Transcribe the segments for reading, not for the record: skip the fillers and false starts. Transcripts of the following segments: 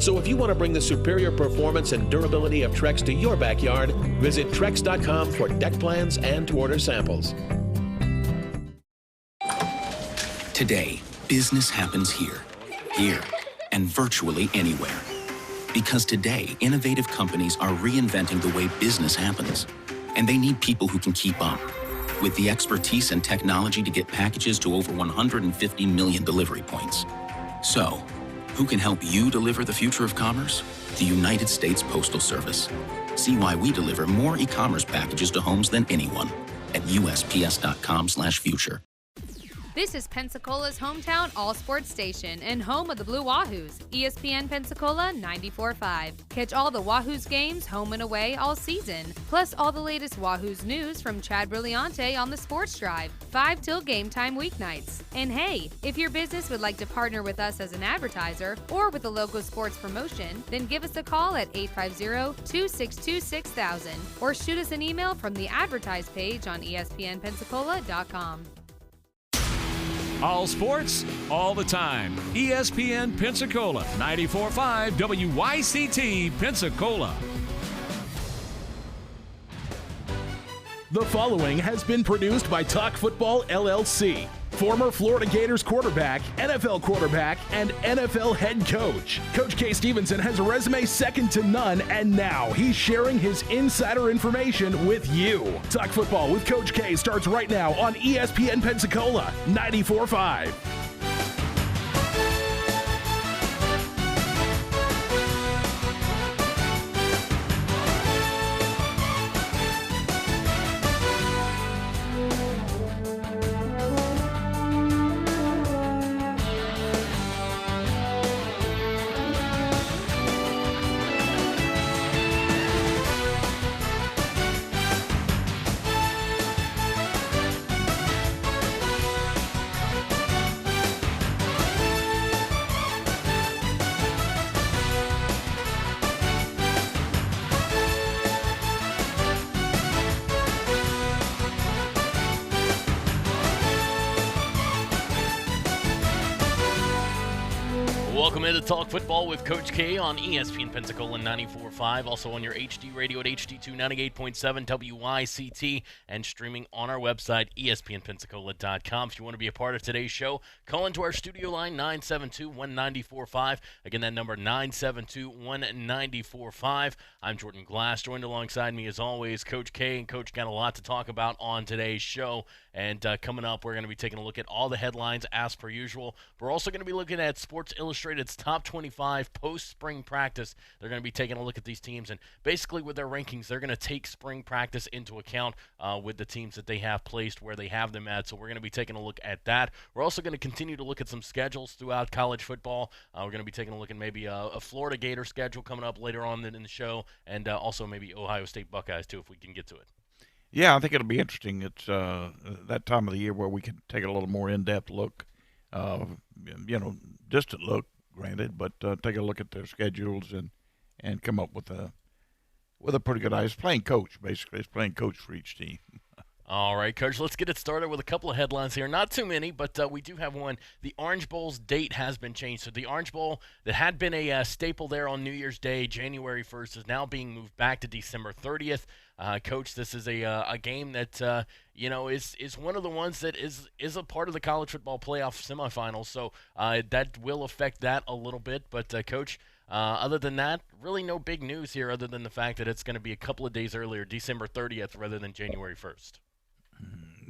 So if you want to bring the superior performance and durability of Trex to your backyard, visit Trex.com for deck plans and to order samples. Today, business happens here, and virtually anywhere. Because today, innovative companies are reinventing the way business happens. And they need people who can keep up. With the expertise and technology to get packages to over 150 million delivery points. So, who can help you deliver the future of commerce? The United States Postal Service. See why we deliver more e-commerce packages to homes than anyone at USPS.com/future. This is Pensacola's hometown all-sports station and home of the Blue Wahoos, ESPN Pensacola 94.5. Catch all the Wahoos games home and away all season, plus all the latest Wahoos news from Chad Brilliante on the Sports Drive, 5 till game time weeknights. And hey, if your business would like to partner with us as an advertiser or with a local sports promotion, then give us a call at 850-262-6000 or shoot us an email from the advertise page on ESPNpensacola.com. All sports, all the time. ESPN Pensacola, 94.5 WYCT Pensacola. The following has been produced by Talk Football LLC. Former Florida Gators quarterback, NFL quarterback, and NFL head coach. Coach K. Stevenson has a resume second to none, and now he's sharing his insider information with you. Talk Football with Coach K starts right now on ESPN Pensacola 94.5. Welcome into Talk Football with Coach K on ESPN Pensacola 94.5, also on your HD radio at HD2 98.7 WYCT, and streaming on our website, ESPNpensacola.com. If you want to be a part of today's show, call into our studio line, 972-1945. Again, that number, 972-1945. I'm Jordan Glass, joined alongside me, as always, Coach K, and Coach got a lot to talk about on today's show. And coming up, we're going to be taking a look at all the headlines as per usual. We're also going to be looking at Sports Illustrated's top 25 post-spring practice. They're going to be taking a look at these teams, and basically with their rankings, they're going to take spring practice into account with the teams that they have placed where they have them at. So we're going to be taking a look at that. We're also going to continue to look at some schedules throughout college football. We're going to be taking a look at maybe a Florida Gator schedule coming up later on in the show, and also maybe Ohio State Buckeyes too, if we can get to it. Yeah, I think it'll be interesting. It's that time of the year where we can take a little more in-depth look, distant look, granted, but take a look at their schedules and come up with a pretty good idea. It's playing coach, basically. It's playing coach for each team. All right, Coach, let's get it started with a couple of headlines here. Not too many, but we do have one. The Orange Bowl's date has been changed. So the Orange Bowl that had been a staple there on New Year's Day, January 1st, is now being moved back to December 30th. Coach, this is a game that, is one of the ones that is a part of the college football playoff semifinals. So that will affect that a little bit. But, Coach, other than that, really no big news here other than the fact that it's going to be a couple of days earlier, December 30th, rather than January 1st.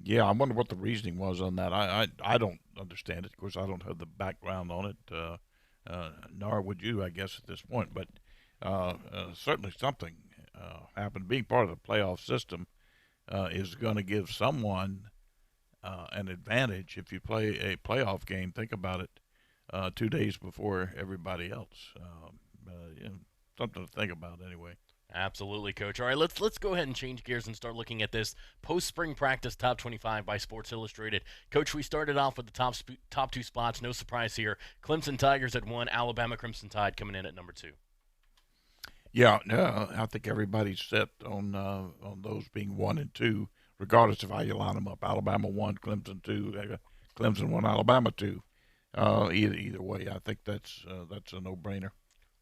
Yeah, I wonder what the reasoning was on that. I don't understand it. Of course, I don't have the background on it, nor would you, I guess, at this point. But certainly something happened. Being part of the playoff system is going to give someone an advantage if you play a playoff game. Think about it, 2 days before everybody else. Something to think about anyway. Absolutely, Coach. All right, let's go ahead and change gears and start looking at this post-spring practice top 25 by Sports Illustrated. Coach, we started off with the top two spots. No surprise here. Clemson Tigers at 1, Alabama Crimson Tide coming in at number 2. Yeah, I think everybody's set on those being 1 and 2, regardless of how you line them up. Alabama 1, Clemson 2, Clemson 1, Alabama 2. Either way, I think that's a no-brainer.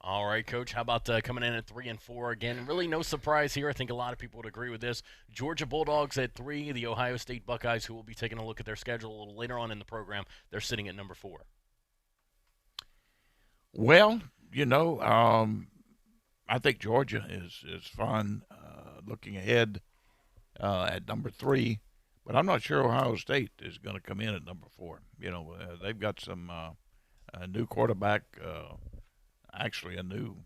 All right, Coach. How about coming in at 3-4 again? Really, no surprise here. I think a lot of people would agree with this. Georgia Bulldogs at 3. The Ohio State Buckeyes, who will be taking a look at their schedule a little later on in the program, they're sitting at number 4. Well, I think Georgia is fine looking ahead at number 3, but I'm not sure Ohio State is going to come in at number 4. They've got some a new quarterback, actually a new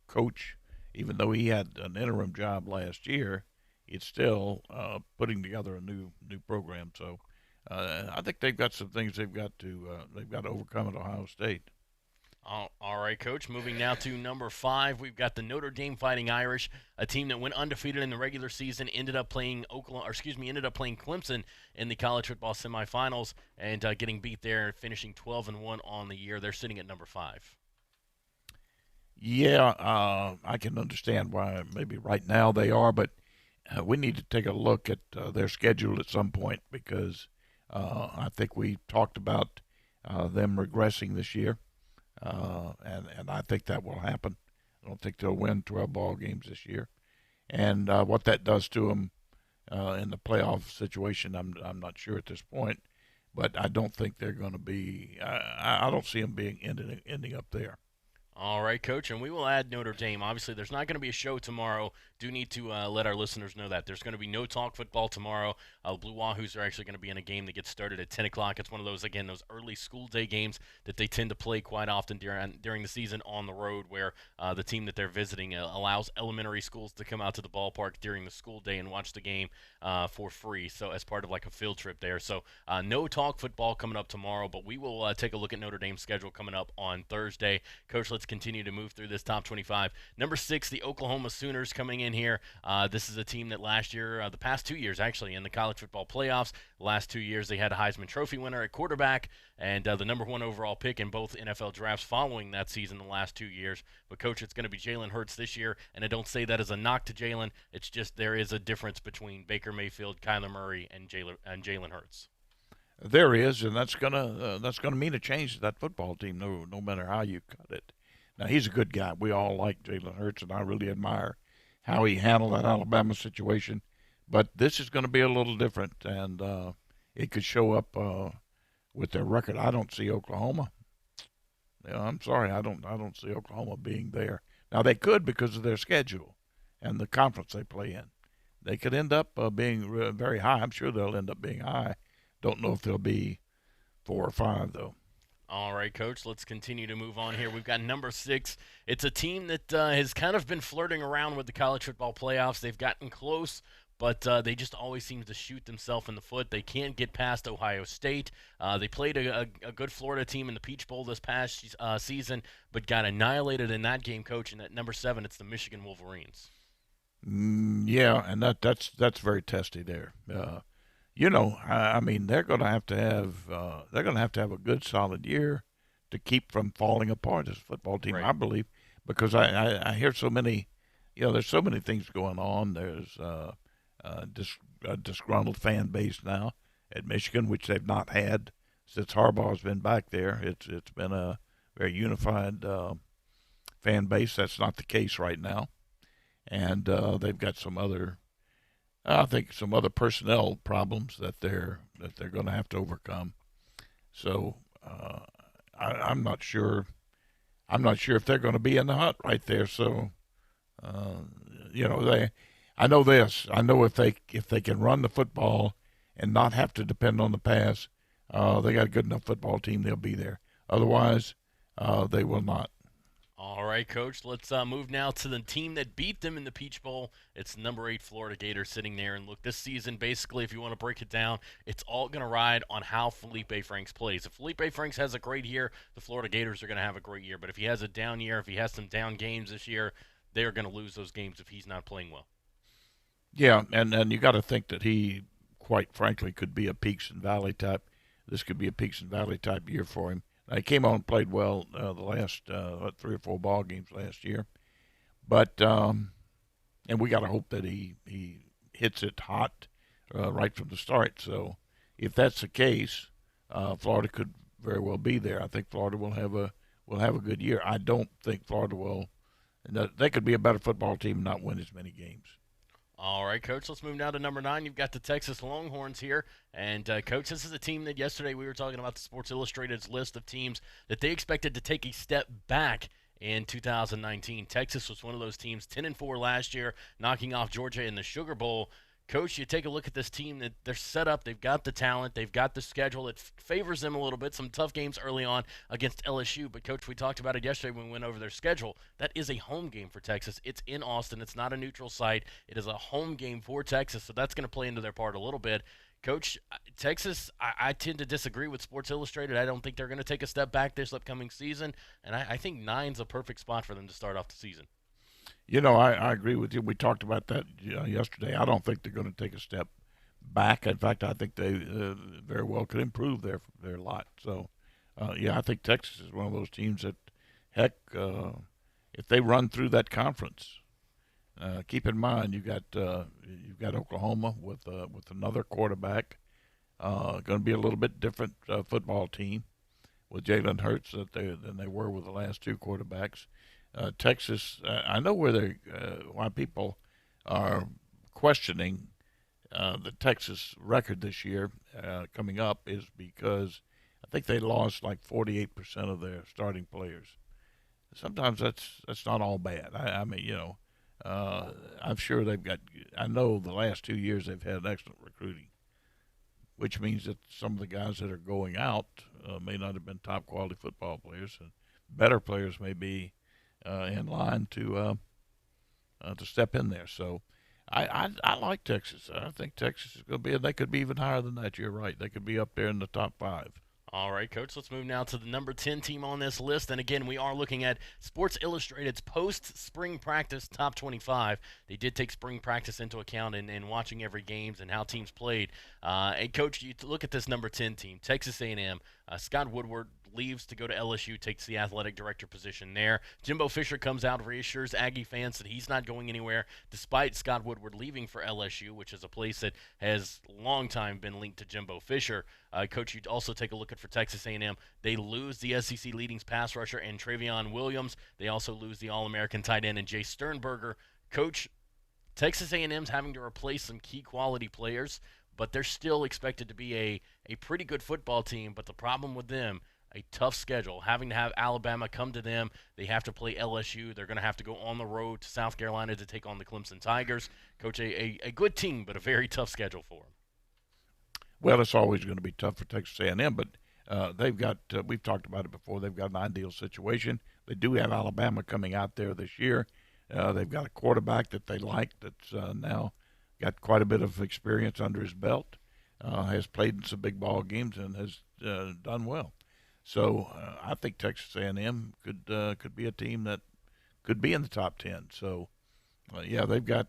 coach. Even though he had an interim job last year, it's still putting together a new program. So I think they've got some things they've got to overcome at Ohio State. All right, Coach. Moving now to number 5, we've got the Notre Dame Fighting Irish, a team that went undefeated in the regular season, ended up playing Clemson in the college football semifinals, and getting beat there, finishing 12-1 on the year. They're sitting at number 5. Yeah, I can understand why maybe right now they are, but we need to take a look at their schedule at some point because I think we talked about them regressing this year. And I think that will happen. I don't think they'll win 12 ball games this year. And what that does to them in the playoff situation, I'm not sure at this point. But I don't think they're going to be. I don't see them being ending up there. All right, Coach, and we will add Notre Dame. Obviously, there's not going to be a show tomorrow. Do need to let our listeners know that. There's going to be no talk football tomorrow. Blue Wahoos are actually going to be in a game that gets started at 10 o'clock. It's one of those, again, those early school day games that they tend to play quite often during the season on the road where the team that they're visiting allows elementary schools to come out to the ballpark during the school day and watch the game for free, so as part of like a field trip there. So no talk football coming up tomorrow, but we will take a look at Notre Dame's schedule coming up on Thursday. Coach, let's continue to move through this top 25. Number 6, the Oklahoma Sooners coming in here. This is a team that last year, the past 2 years actually, in the college football playoffs, the last 2 years they had a Heisman Trophy winner at quarterback and the number 1 overall pick in both NFL drafts following that season the last 2 years. But, Coach, it's going to be Jalen Hurts this year, and I don't say that as a knock to Jalen. It's just there is a difference between Baker Mayfield, Kyler Murray, and Jalen Hurts. There is, and that's gonna mean a change to that football team, no matter how you cut it. Now he's a good guy. We all like Jalen Hurts, and I really admire how he handled that Alabama situation. But this is going to be a little different, and it could show up with their record. I don't see Oklahoma. I'm sorry, I don't see Oklahoma being there. Now they could because of their schedule and the conference they play in. They could end up being very high. I'm sure they'll end up being high. Don't know if they'll be 4 or 5 though. All right, Coach, let's continue to move on here. We've got number 6. It's a team that has kind of been flirting around with the college football playoffs. They've gotten close, but they just always seem to shoot themselves in the foot. They can't get past Ohio State. They played a good Florida team in the Peach Bowl this past season, but got annihilated in that game, Coach. And at number 7, it's the Michigan Wolverines. Yeah, and that's very testy there. I mean, they're going to have a good solid year to keep from falling apart as a football team. Right. I believe because I hear so many, there's so many things going on. There's a disgruntled fan base now at Michigan, which they've not had since Harbaugh's been back there. It's been a very unified fan base. That's not the case right now, and they've got some other personnel problems that they're going to have to overcome. So I'm not sure. I'm not sure if they're going to be in the hunt right there. So I know this. I know if they can run the football and not have to depend on the pass, they got a good enough football team. They'll be there. Otherwise, they will not. All right, Coach, let's move now to the team that beat them in the Peach Bowl. It's number 8 Florida Gators sitting there. And look, this season, basically, if you want to break it down, it's all going to ride on how Felipe Franks plays. If Felipe Franks has a great year, the Florida Gators are going to have a great year. But if he has a down year, if he has some down games this year, they're going to lose those games if he's not playing well. Yeah, and you got to think that he, quite frankly, could be a peaks and valley type. This could be a peaks and valley type year for him. He came on and played well the last 3 or 4 ball games last year, but and we got to hope that he hits it hot right from the start. So if that's the case, Florida could very well be there. I think Florida will will have a good year. I don't think Florida will. And they could be a better football team and not win as many games. All right, Coach, let's move now to number 9. You've got the Texas Longhorns here. And, Coach, this is a team that yesterday we were talking about the Sports Illustrated's list of teams that they expected to take a step back in 2019. Texas was one of those teams, 10-4 last year, knocking off Georgia in the Sugar Bowl. Coach, you take a look at this team that they're set up. They've got the talent. They've got the schedule. It favors them a little bit. Some tough games early on against LSU. But, Coach, we talked about it yesterday when we went over their schedule. That is a home game for Texas. It's in Austin. It's not a neutral site. It is a home game for Texas, so that's going to play into their part a little bit. Coach, Texas, I tend to disagree with Sports Illustrated. I don't think they're going to take a step back this upcoming season, and I think 9's a perfect spot for them to start off the season. You know, I agree with you. We talked about that yesterday. I don't think they're going to take a step back. In fact, I think they very well could improve their lot. So, I think Texas is one of those teams that, heck, if they run through that conference, keep in mind you've got Oklahoma with another quarterback, going to be a little bit different football team with Jalen Hurts than they were with the last 2 quarterbacks. Texas, I know why people are questioning the Texas record this year coming up is because I think they lost like 48% of their starting players. Sometimes that's not all bad. I mean, I'm sure I know the last 2 years they've had excellent recruiting, which means that some of the guys that are going out may not have been top quality football players, and better players may be in line to step in there. So I like Texas. I think Texas is going to be, and they could be even higher than that. You're right. They could be up there in the top 5. All right, Coach, let's move now to the number 10 team on this list. And again, we are looking at Sports Illustrated's post-spring practice top 25. They did take spring practice into account in watching every games and how teams played. And, Coach, you look at this number 10 team, Texas A&M. Scott Woodward leaves to go to LSU, takes the athletic director position there. Jimbo Fisher comes out, reassures Aggie fans that he's not going anywhere, despite Scott Woodward leaving for LSU, which is a place that has long time been linked to Jimbo Fisher. Coach, you also take a look at for Texas A&M. They lose the SEC leading pass rusher and Travion Williams. They also lose the All-American tight end and Jay Sternberger. Coach, Texas A&M's having to replace some key quality players, but they're still expected to be a pretty good football team. But the problem with them, a tough schedule, having to have Alabama come to them. They have to play LSU. They're going to have to go on the road to South Carolina to take on the Clemson Tigers. Coach, a good team, but a very tough schedule for them. Well, it's always going to be tough for Texas A&M, but they've got we've talked about it before. They've got an ideal situation. They do have Alabama coming out there this year. They've got a quarterback that they like that's now got quite a bit of experience under his belt, has played in some big ball games and has done well. So I think Texas A&M could be a team that could be in the top 10. So they've got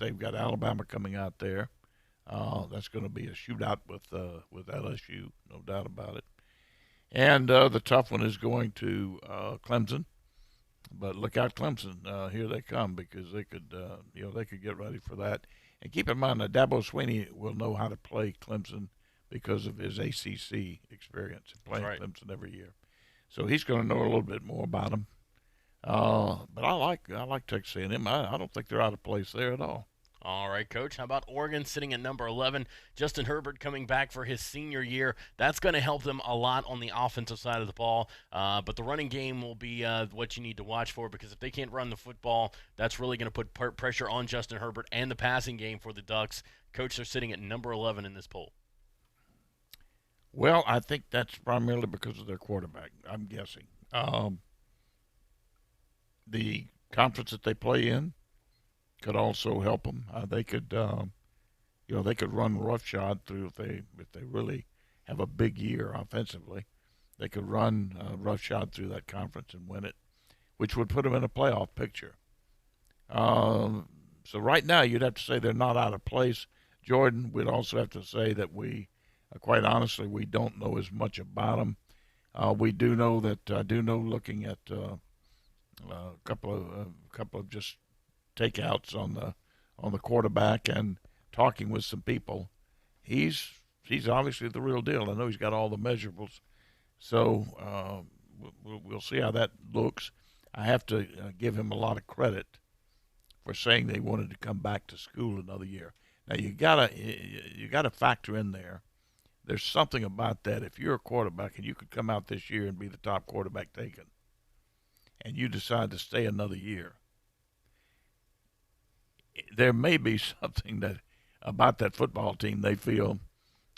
Alabama coming out there. That's going to be a shootout with LSU, no doubt about it. And the tough one is going to Clemson. But look out, Clemson! Here they come, because they could get ready for that. And keep in mind that Dabo Swinney will know how to play Clemson because of his ACC experience, playing Clemson every year. So he's going to know a little bit more about them. But I like Texas A&M. I don't think they're out of place there at all. All right, Coach. How about Oregon sitting at number 11? Justin Herbert coming back for his senior year. That's going to help them a lot on the offensive side of the ball. But the running game will be what you need to watch for, because if they can't run the football, that's really going to put pressure on Justin Herbert and the passing game for the Ducks. Coach, they're sitting at number 11 in this poll. Well, I think that's primarily because of their quarterback, I'm guessing. The conference that they play in could also help them. They could run roughshod through if they really have a big year offensively. They could run roughshod through that conference and win it, which would put them in a playoff picture. So right now, you'd have to say they're not out of place. Jordan, we'd also have to say that quite honestly, we don't know as much about them. We do know that looking at a couple of just takeouts on the quarterback and talking with some people, he's obviously the real deal. I know he's got all the measurables, so we'll see how that looks. I have to give him a lot of credit for saying they wanted to come back to school another year. Now you gotta factor in there. There's something about that. If you're a quarterback and you could come out this year and be the top quarterback taken, and you decide to stay another year, there may be something that about that football team they feel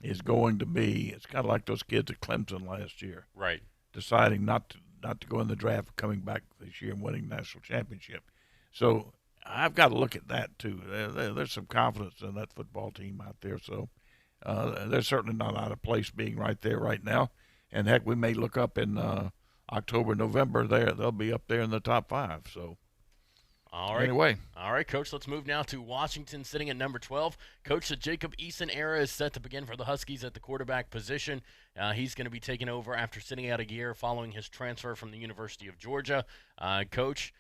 is going to be. It's kind of like those kids at Clemson last year, Right. deciding not to go in the draft, coming back this year and winning national championship. So I've got to look at that too. There's some confidence in that football team out there. So they're certainly not out of place being right there right now. And heck, we may look up in October, November. They'll be up there in the top 5. So. All right. Anyway. All right, Coach, let's move now to Washington sitting at number 12. Coach, the Jacob Eason era is set to begin for the Huskies at the quarterback position. He's going to be taking over after sitting out a year following his transfer from the University of Georgia. Coach,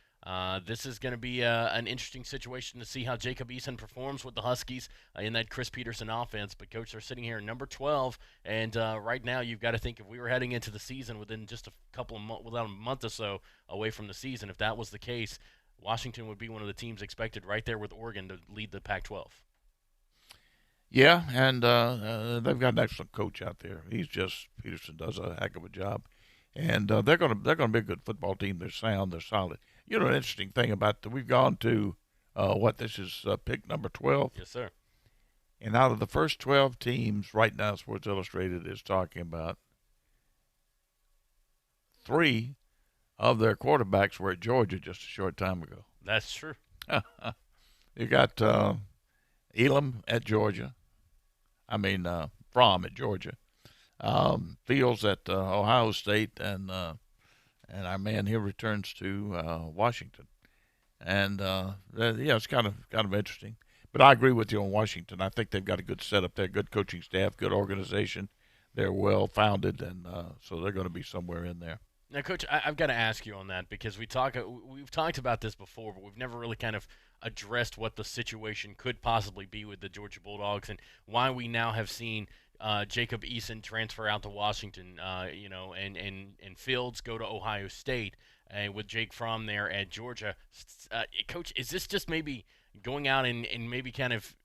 this is going to be an interesting situation to see how Jacob Eason performs with the Huskies in that Chris Peterson offense. But, Coach, they're sitting here at number 12, and right now you've got to think if we were heading into the season within just a couple of months, without a month or so away from the season, if that was the case, Washington would be one of the teams expected right there with Oregon to lead the Pac-12. Yeah, and they've got an excellent coach out there. Peterson does a heck of a job, and they're gonna be a good football team. They're sound, they're solid. You know, an interesting thing about we've gone to this is pick number 12. Yes, sir. And out of the first 12 teams, right now, Sports Illustrated is talking about 3 of their quarterbacks were at Georgia just a short time ago. That's true. You got Elam at Georgia. Fromm at Georgia. Fields at Ohio State, and our man here returns to Washington. And it's kind of interesting. But I agree with you on Washington. I think they've got a good setup there, good coaching staff, good organization. They're well founded, and so they're going to be somewhere in there. Now, Coach, I've got to ask you on that because we've talked about this before, but we've never really kind of addressed what the situation could possibly be with the Georgia Bulldogs and why we now have seen Jacob Eason transfer out to Washington, and Fields go to Ohio State, with Jake Fromm there at Georgia. Coach, is this just maybe going out and maybe kind of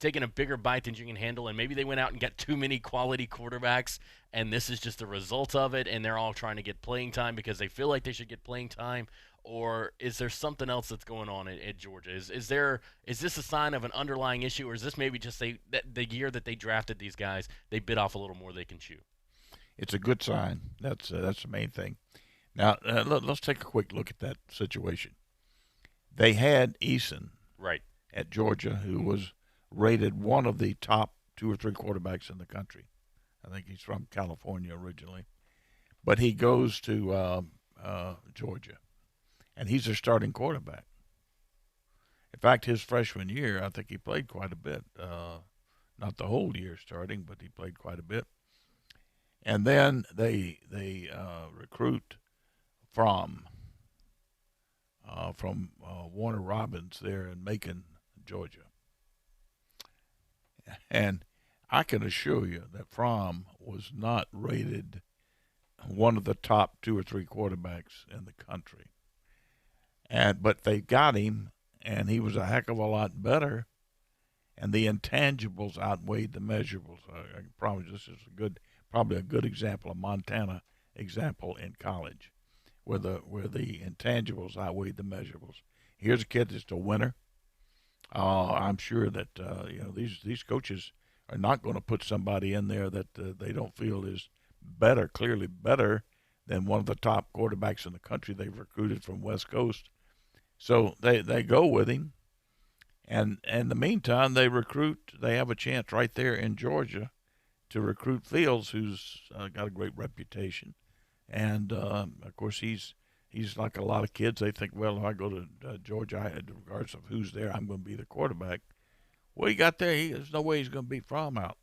taking a bigger bite than you can handle, and maybe they went out and got too many quality quarterbacks, and this is just the result of it, and they're all trying to get playing time because they feel like they should get playing time? Or is there something else that's going on at Georgia? Is this a sign of an underlying issue, or is this maybe just the year that they drafted these guys, they bit off a little more they can chew? It's a good sign. That's the main thing. Now, let's take a quick look at that situation. They had Eason right at Georgia, who was rated one of the top 2 or 3 quarterbacks in the country. I think he's from California originally. But he goes to Georgia, and he's their starting quarterback. In fact, his freshman year, I think he played quite a bit. Not the whole year starting, but he played quite a bit. And then they recruit from Warner Robins there in Macon, Georgia. And I can assure you that Fromm was not rated one of the top 2 or 3 quarterbacks in the country. But they got him, and he was a heck of a lot better, and the intangibles outweighed the measurables. I promise this is probably a good example, a Montana example in college, where the intangibles outweighed the measurables. Here's a kid that's a winner. I'm sure that these coaches are not going to put somebody in there that they don't feel is clearly better than one of the top quarterbacks in the country they've recruited from West Coast. So they go with him, and in the meantime they have a chance right there in Georgia to recruit Fields, who's got a great reputation, and of course he's like a lot of kids. They think, well, if I go to Georgia, regardless of who's there, I'm going to be the quarterback. Well, he got there. There's no way he's going to beat Fromm out.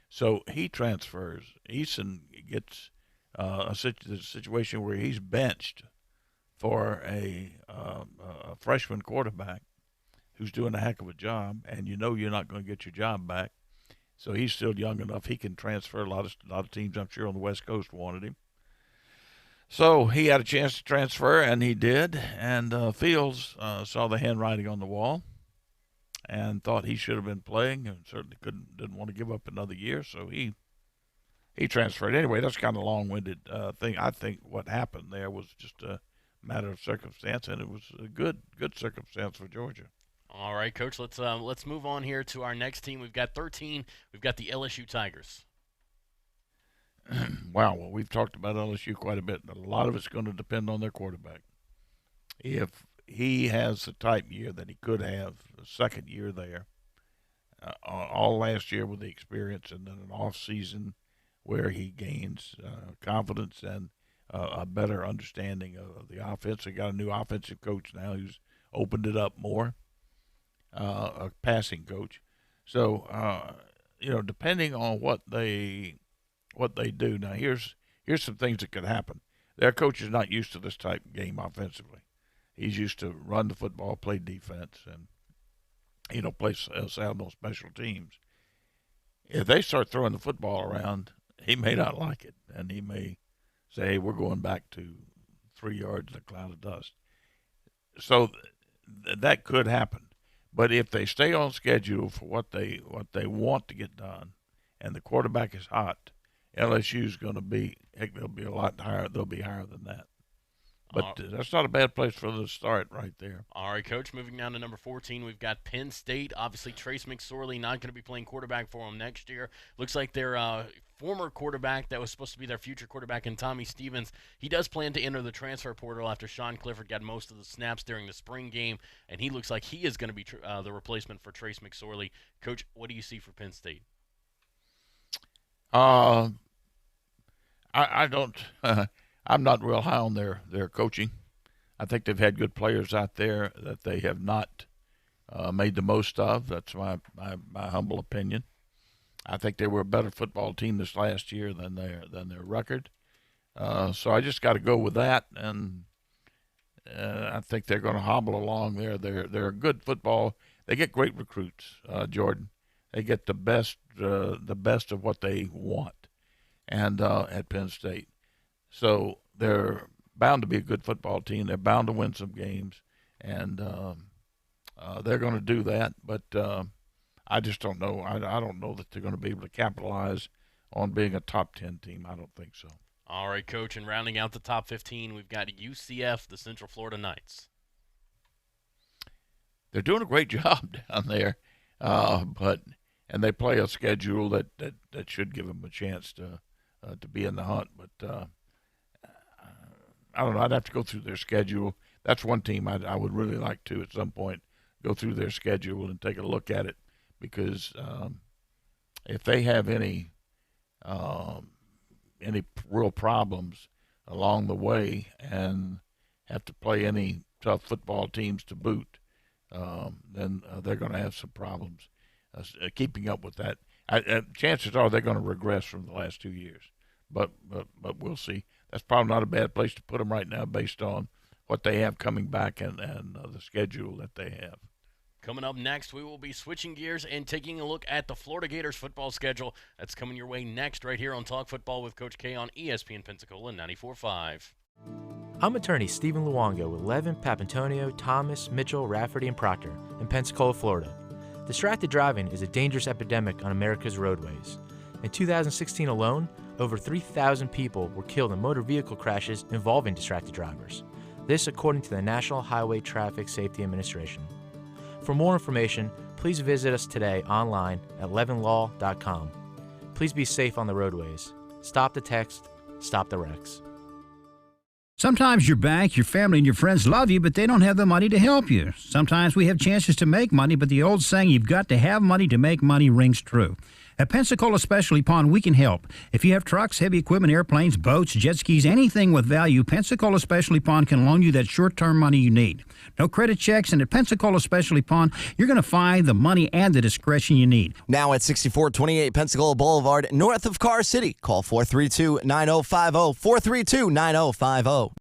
So he transfers. Eason gets a situation where he's benched for a freshman quarterback who's doing a heck of a job, and you're not going to get your job back. So he's still young enough he can transfer. A lot of teams, I'm sure, on the West Coast wanted him. So he had a chance to transfer, and he did. And Fields saw the handwriting on the wall and thought he should have been playing, and certainly didn't want to give up another year. So he transferred. Anyway, that's kind of a long-winded thing. I think what happened there was just a matter of circumstance, and it was a good circumstance for Georgia. All right, Coach, let's move on here to our next team. We've got 13. We've got the LSU Tigers. Wow, well, we've talked about LSU quite a bit. A lot of it's going to depend on their quarterback. If he has the type year that he could have, the second year there, all last year with the experience, and then an off season where he gains confidence and a better understanding of the offense. They got a new offensive coach now who's opened it up more, a passing coach. So, depending on what they do. Now, here's some things that could happen. Their coach is not used to this type of game offensively. He's used to run the football, play defense, and play sound on special teams. If they start throwing the football around, he may not like it, and he may say, "Hey, we're going back to 3 yards in a cloud of dust." So that could happen. But if they stay on schedule for what they want to get done, and the quarterback is hot, LSU's going to be, they'll be a lot higher. They'll be higher than that. But that's not a bad place for them to start right there. All right, Coach, moving down to number 14, we've got Penn State. Obviously, Trace McSorley not going to be playing quarterback for them next year. Looks like their former quarterback that was supposed to be their future quarterback, and Tommy Stevens, he does plan to enter the transfer portal after Sean Clifford got most of the snaps during the spring game, and he looks like he is going to be the replacement for Trace McSorley. Coach, what do you see for Penn State? I don't. I'm not real high on their coaching. I think they've had good players out there that they have not made the most of. That's my humble opinion. I think they were a better football team this last year than their record. So I just got to go with that, and I think they're going to hobble along there. They're a good football. They get great recruits, Jordan. They get the best of what they want, and at Penn State. So they're bound to be a good football team. They're bound to win some games, and they're going to do that. But I just don't know. I don't know that they're going to be able to capitalize on being a top 10 team. I don't think so. All right, Coach, and rounding out the top 15, we've got UCF, the Central Florida Knights. They're doing a great job down there, and they play a schedule that should give them a chance to be in the hunt. But I don't know. I'd have to go through their schedule. That's one team I would really like to at some point go through their schedule and take a look at it, because if they have any real problems along the way and have to play any tough football teams to boot, then they're going to have some problems keeping up with that. Chances are they're going to regress from the last 2 years, but we'll see. That's probably not a bad place to put them right now based on what they have coming back and the schedule that they have. Coming up next, we will be switching gears and taking a look at the Florida Gators football schedule. That's coming your way next right here on Talk Football with Coach K on ESPN Pensacola 94.5. I'm attorney Stephen Luongo with Levin, Papantonio, Thomas, Mitchell, Rafferty, and Proctor in Pensacola, Florida. Distracted driving is a dangerous epidemic on America's roadways. In 2016 alone, over 3,000 people were killed in motor vehicle crashes involving distracted drivers. This according to the National Highway Traffic Safety Administration. For more information, please visit us today online at levinlaw.com. Please be safe on the roadways. Stop the text, stop the wrecks. Sometimes your bank, your family, and your friends love you, but they don't have the money to help you. Sometimes we have chances to make money, but the old saying, you've got to have money to make money, rings true. At Pensacola Specialty Pond, we can help. If you have trucks, heavy equipment, airplanes, boats, jet skis, anything with value, Pensacola Specialty Pond can loan you that short-term money you need. No credit checks, and at Pensacola Specialty Pond, you're going to find the money and the discretion you need. Now at 6428 Pensacola Boulevard, north of Car City. Call 432-9050, 432-9050.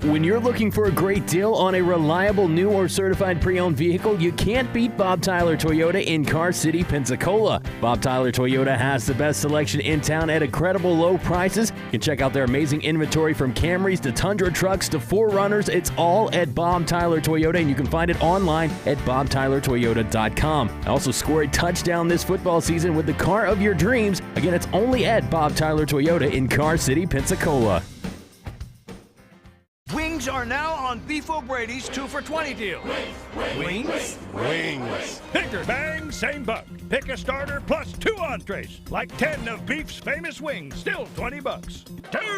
When you're looking for a great deal on a reliable new or certified pre-owned vehicle, you can't beat Bob Tyler Toyota in Car City, Pensacola. Bob Tyler Toyota has the best selection in town at incredible low prices. You can check out their amazing inventory from Camrys to Tundra trucks to 4Runners. It's all at Bob Tyler Toyota, and you can find it online at bobtylertoyota.com. Also score a touchdown this football season with the car of your dreams. Again, it's only at Bob Tyler Toyota in Car City, Pensacola. Wings are now on Beef O'Brady's 2 for $20 deal. Wings? Wings. Bigger bang, same buck. Pick a starter plus 2 entrees. Like 10 of Beef's famous wings, still $20. 2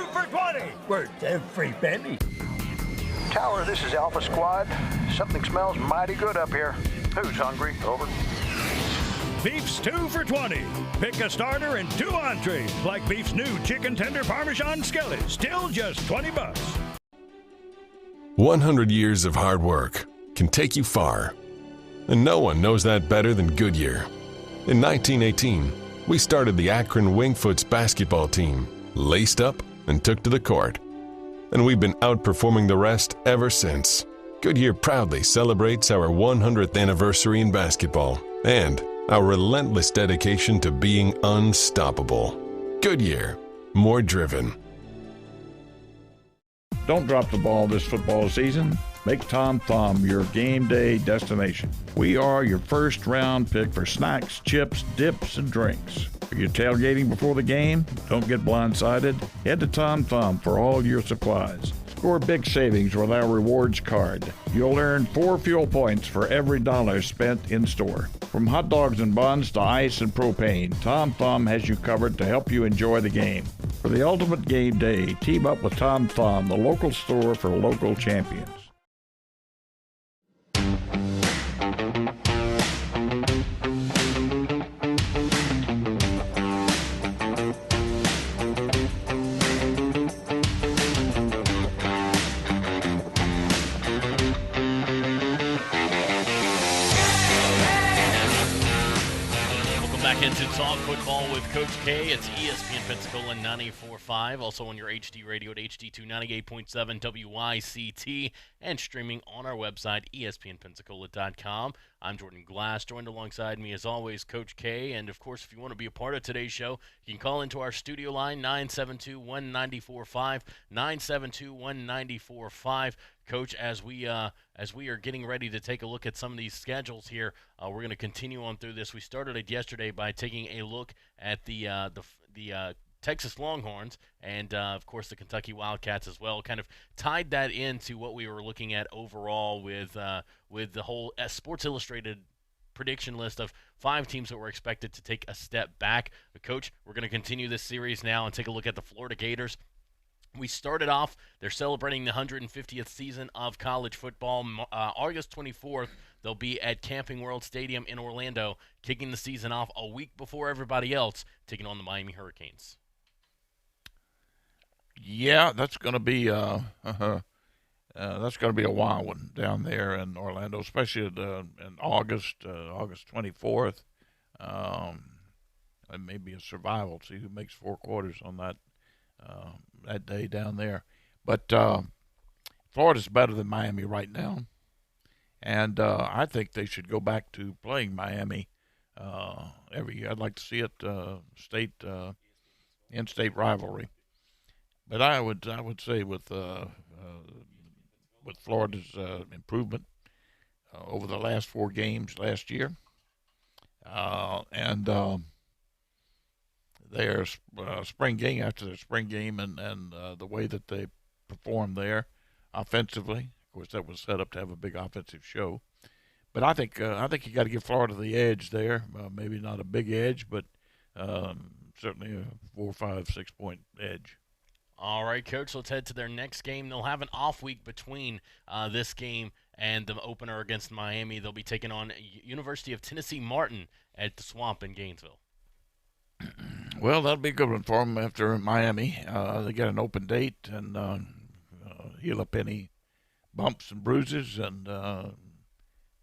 for $20. Worth every penny. Tower, this is Alpha Squad. Something smells mighty good up here. Who's hungry? Over. Beef's 2 for $20. Pick a starter and 2 entrees. Like Beef's new chicken tender Parmesan skillet, still just $20. 100 years of hard work can take you far. And no one knows that better than Goodyear. In 1918, we started the Akron Wingfoots basketball team, laced up and took to the court. And we've been outperforming the rest ever since. Goodyear proudly celebrates our 100th anniversary in basketball and our relentless dedication to being unstoppable. Goodyear, more driven. Don't drop the ball this football season. Make Tom Thumb your game day destination. We are your first round pick for snacks, chips, dips, and drinks. Are you tailgating before the game? Don't get blindsided. Head to Tom Thumb for all your supplies. Score big savings with our rewards card. You'll earn 4 fuel points for every dollar spent in store. From hot dogs and buns to ice and propane, Tom Thumb has you covered to help you enjoy the game. For the ultimate game day, team up with Tom Thumb, the local store for local champions. Into Talk Football with Coach K. It's ESPN Pensacola 94.5, also on your HD radio at HD2 98.7 WYCT, and streaming on our website, ESPNpensacola.com. I'm Jordan Glass, joined alongside me as always, Coach K. And of course, if you want to be a part of today's show, you can call into our studio line, 972-1945, 972-1945. Coach, as we are getting ready to take a look at some of these schedules here, we're going to continue on through this. We started it yesterday by taking a look at the Texas Longhorns and, of course, the Kentucky Wildcats as well. Kind of tied that into what we were looking at overall with the whole Sports Illustrated prediction list of 5 teams that were expected to take a step back. But Coach, we're going to continue this series now and take a look at the Florida Gators. We started off, they're celebrating the 150th season of college football. August 24th, they'll be at Camping World Stadium in Orlando, kicking the season off a week before everybody else, taking on the Miami Hurricanes. Yeah, that's going to be a wild one down there in Orlando, especially in August 24th. It may be a survival. See who makes 4 quarters on that day down there. But Florida's better than Miami right now, and I think they should go back to playing Miami every year. I'd like to see it in-state rivalry. But I would say with Florida's improvement over the last 4 games last year, and their spring game after their spring game and the way that they performed there offensively. Of course, that was set up to have a big offensive show. But I think you got to give Florida the edge there. Maybe not a big edge, but certainly a 4, 5, 6 point edge. All right, Coach, let's head to their next game. They'll have an off week between this game and the opener against Miami. They'll be taking on University of Tennessee Martin at the Swamp in Gainesville. Well, that'll be a good one for them after Miami. They get an open date and heal up any bumps and bruises and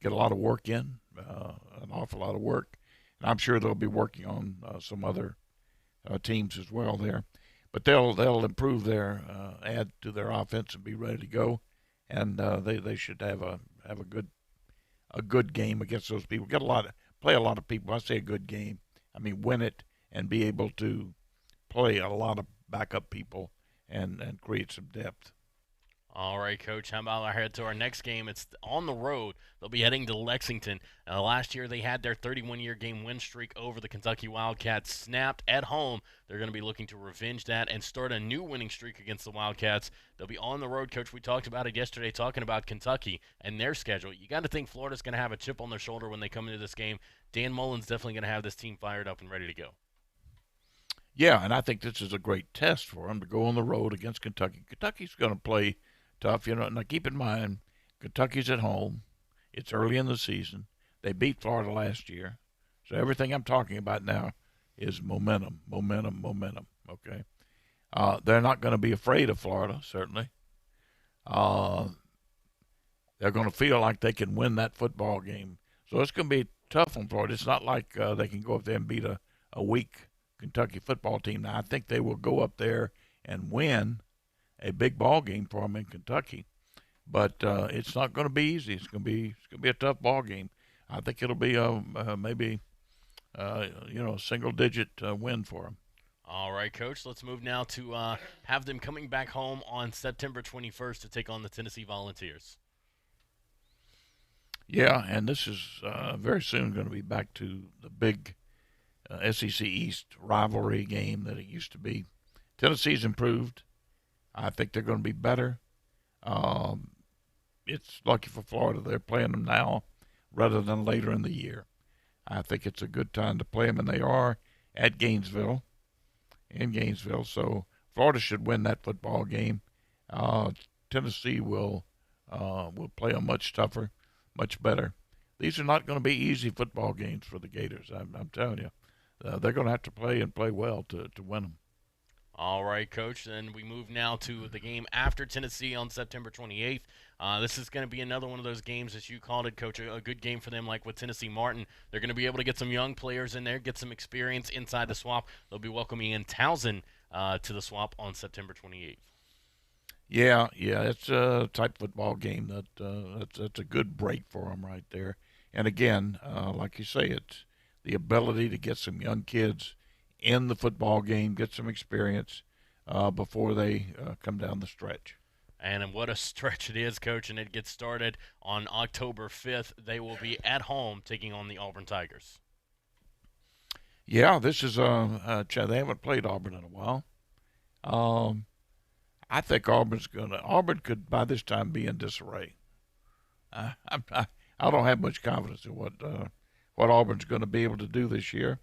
get a lot of work in, an awful lot of work. And I'm sure they'll be working on some other teams as well there. but they'll improve their add to their offense and be ready to go, and they should have a good game against those people. Play a lot of people. I say a good game, I mean win it and be able to play a lot of backup people and create some depth. All right, Coach. How about I head to our next game? It's on the road. They'll be heading to Lexington. Last year, they had their 31-year game win streak over the Kentucky Wildcats snapped at home. They're going to be looking to revenge that and start a new winning streak against the Wildcats. They'll be on the road, Coach. We talked about it yesterday, talking about Kentucky and their schedule. You got to think Florida's going to have a chip on their shoulder when they come into this game. Dan Mullen's definitely going to have this team fired up and ready to go. Yeah, and I think this is a great test for them to go on the road against Kentucky. Kentucky's going to play tough, Now keep in mind, Kentucky's at home. It's early in the season. They beat Florida last year, so everything I'm talking about now is momentum. Okay, they're not going to be afraid of Florida. Certainly, they're going to feel like they can win that football game. So it's going to be tough on Florida. It's not like they can go up there and beat a weak Kentucky football team. Now I think they will go up there and win a big ball game for them in Kentucky, but it's not going to be easy. It's going to be a tough ball game. I think it'll be maybe a single-digit win for them. All right, Coach. Let's move now to have them coming back home on September 21st to take on the Tennessee Volunteers. Yeah, and this is very soon going to be back to the big SEC East rivalry game that it used to be. Tennessee's improved. I think they're going to be better. It's lucky for Florida they're playing them now rather than later in the year. I think it's a good time to play them, and they are at Gainesville, so Florida should win that football game. Tennessee will play them much tougher, much better. These are not going to be easy football games for the Gators, I'm telling you. They're going to have to play well to win them. All right, Coach. Then we move now to the game after Tennessee on September 28th. This is going to be another one of those games, as you called it, Coach, a good game for them like with Tennessee Martin. They're going to be able to get some young players in there, get some experience inside the swamp. They'll be welcoming in Towson to the swamp on September 28th. Yeah, it's a type football game that's a good break for them right there. And again, like you say, it's the ability to get some young kids in the football game, get some experience before they come down the stretch. And what a stretch it is, Coach, and it gets started on October 5th. They will be at home taking on the Auburn Tigers. Yeah, this is they haven't played Auburn in a while. I think Auburn could by this time be in disarray. I don't have much confidence in what Auburn's going to be able to do this year.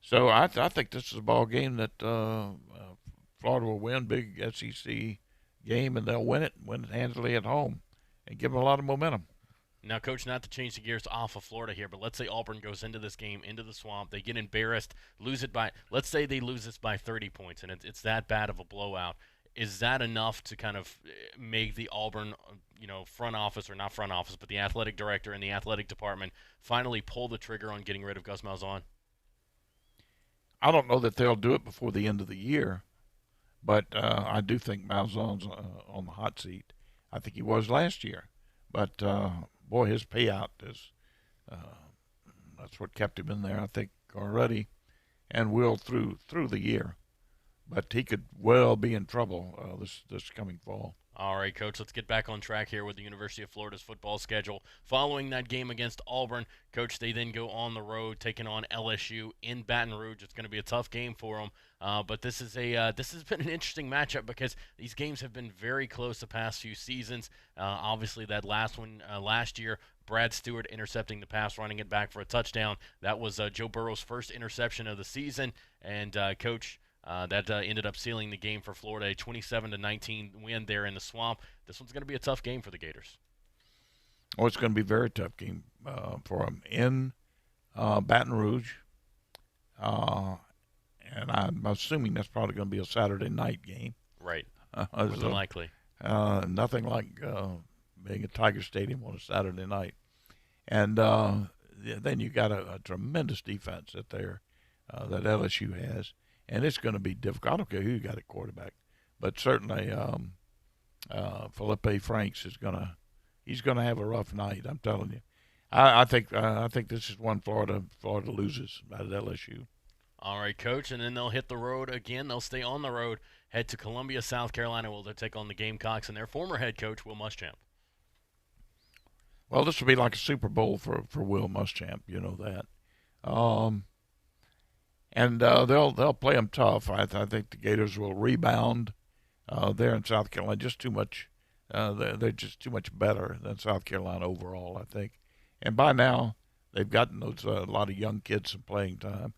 So I think this is a ball game that Florida will win, big SEC game, and they'll win it handily at home and give them a lot of momentum. Now, Coach, not to change the gears off of Florida here, but let's say Auburn goes into this game, into the swamp, they get embarrassed, let's say they lose this by 30 points, and it's that bad of a blowout. Is that enough to kind of make the Auburn, front office, or not front office, but the athletic director and the athletic department finally pull the trigger on getting rid of Gus Malzahn? I don't know that they'll do it before the end of the year, but I do think Malzahn's on the hot seat. I think he was last year, but boy, his payout is that's what kept him in there, I think, already, and will through the year. But he could well be in trouble this coming fall. All right, Coach, let's get back on track here with the University of Florida's football schedule. Following that game against Auburn, Coach, they then go on the road taking on LSU in Baton Rouge. It's going to be a tough game for them, but this has been an interesting matchup because these games have been very close the past few seasons. Obviously, that last one last year, Brad Stewart intercepting the pass, running it back for a touchdown. That was Joe Burrow's first interception of the season, and Coach, that ended up sealing the game for Florida, a 27-19 win there in the swamp. This one's going to be a tough game for the Gators. Oh, it's going to be a very tough game for them in Baton Rouge. And I'm assuming that's probably going to be a Saturday night game. Right. More than likely. Nothing like being at Tiger Stadium on a Saturday night. And then you got a tremendous defense that LSU has. and it's going to be difficult. I don't care who you got at quarterback, but certainly Felipe Franks he's gonna have a rough night. I'm telling you. I think this is one Florida loses at LSU. All right, Coach, and then they'll hit the road again. They'll stay on the road, head to Columbia, South Carolina, where they'll take on the Gamecocks and their former head coach, Will Muschamp. Well, this will be like a Super Bowl for Will Muschamp, you know that. And they'll play them tough. I think the Gators will rebound there in South Carolina. Just too much. They're just too much better than South Carolina overall, I think. And by now, they've gotten those a lot of young kids some playing time.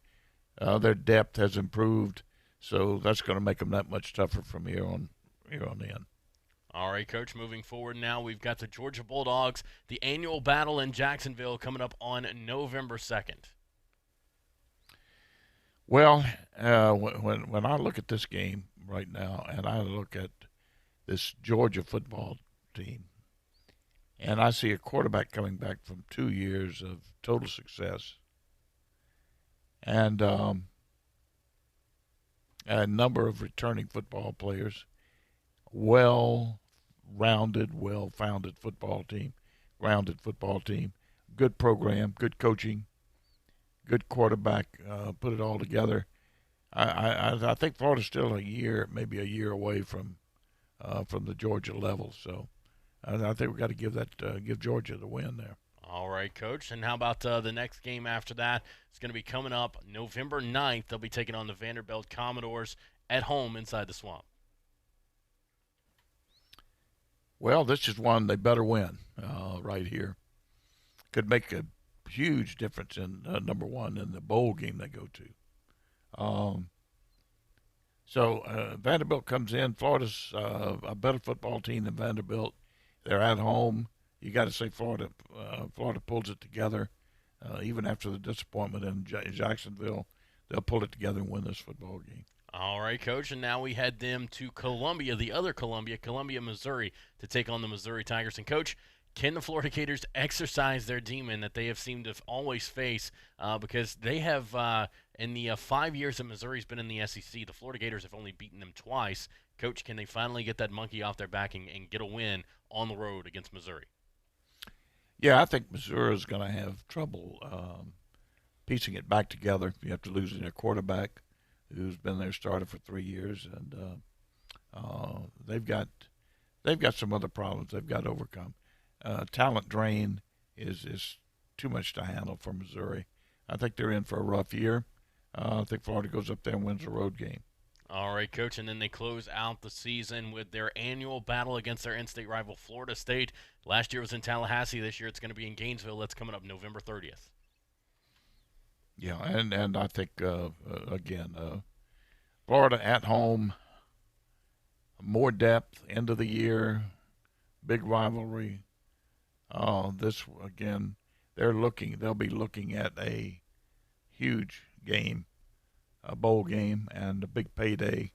Their depth has improved, so that's going to make them that much tougher from here on in. All right, Coach, moving forward now, we've got the Georgia Bulldogs, the annual battle in Jacksonville coming up on November 2nd. Well, when I look at this game right now, and I look at this Georgia football team, and I see a quarterback coming back from 2 years of total success, and a number of returning football players, well-rounded, well-founded football team, grounded football team, good program, good coaching, good quarterback, put it all together. I think Florida's still maybe a year away from the Georgia level. So I think we've got to give Georgia the win there. All right, Coach. And how about the next game after that? It's going to be coming up November 9th. They'll be taking on the Vanderbilt Commodores at home inside the Swamp. Well, this is one they better win right here. Could make a huge difference in number one in the bowl game they go to. So Vanderbilt comes in. Florida's a better football team than Vanderbilt. They're at home. You got to say Florida pulls it together. Even after the disappointment in Jacksonville, they'll pull it together and win this football game. All right, Coach, and now we head them to Columbia, the other Columbia, Missouri, to take on the Missouri Tigers. And, Coach, can the Florida Gators exercise their demon that they have seemed to always face? Because they have, in the 5 years that Missouri's been in the SEC, the Florida Gators have only beaten them twice. Coach, can they finally get that monkey off their back and get a win on the road against Missouri? Yeah, I think Missouri's going to have trouble piecing it back together. You have to lose their quarterback, who's been their starter for 3 years, and they've got some other problems they've got to overcome. Talent drain is too much to handle for Missouri. I think they're in for a rough year. I think Florida goes up there and wins a road game. All right, Coach, and then they close out the season with their annual battle against their in-state rival, Florida State. Last year was in Tallahassee. This year it's going to be in Gainesville. That's coming up November 30th. Yeah, and I think, again, Florida at home, more depth, end of the year, big rivalry. This, again, they'll be looking at a huge game, a bowl game, and a big payday.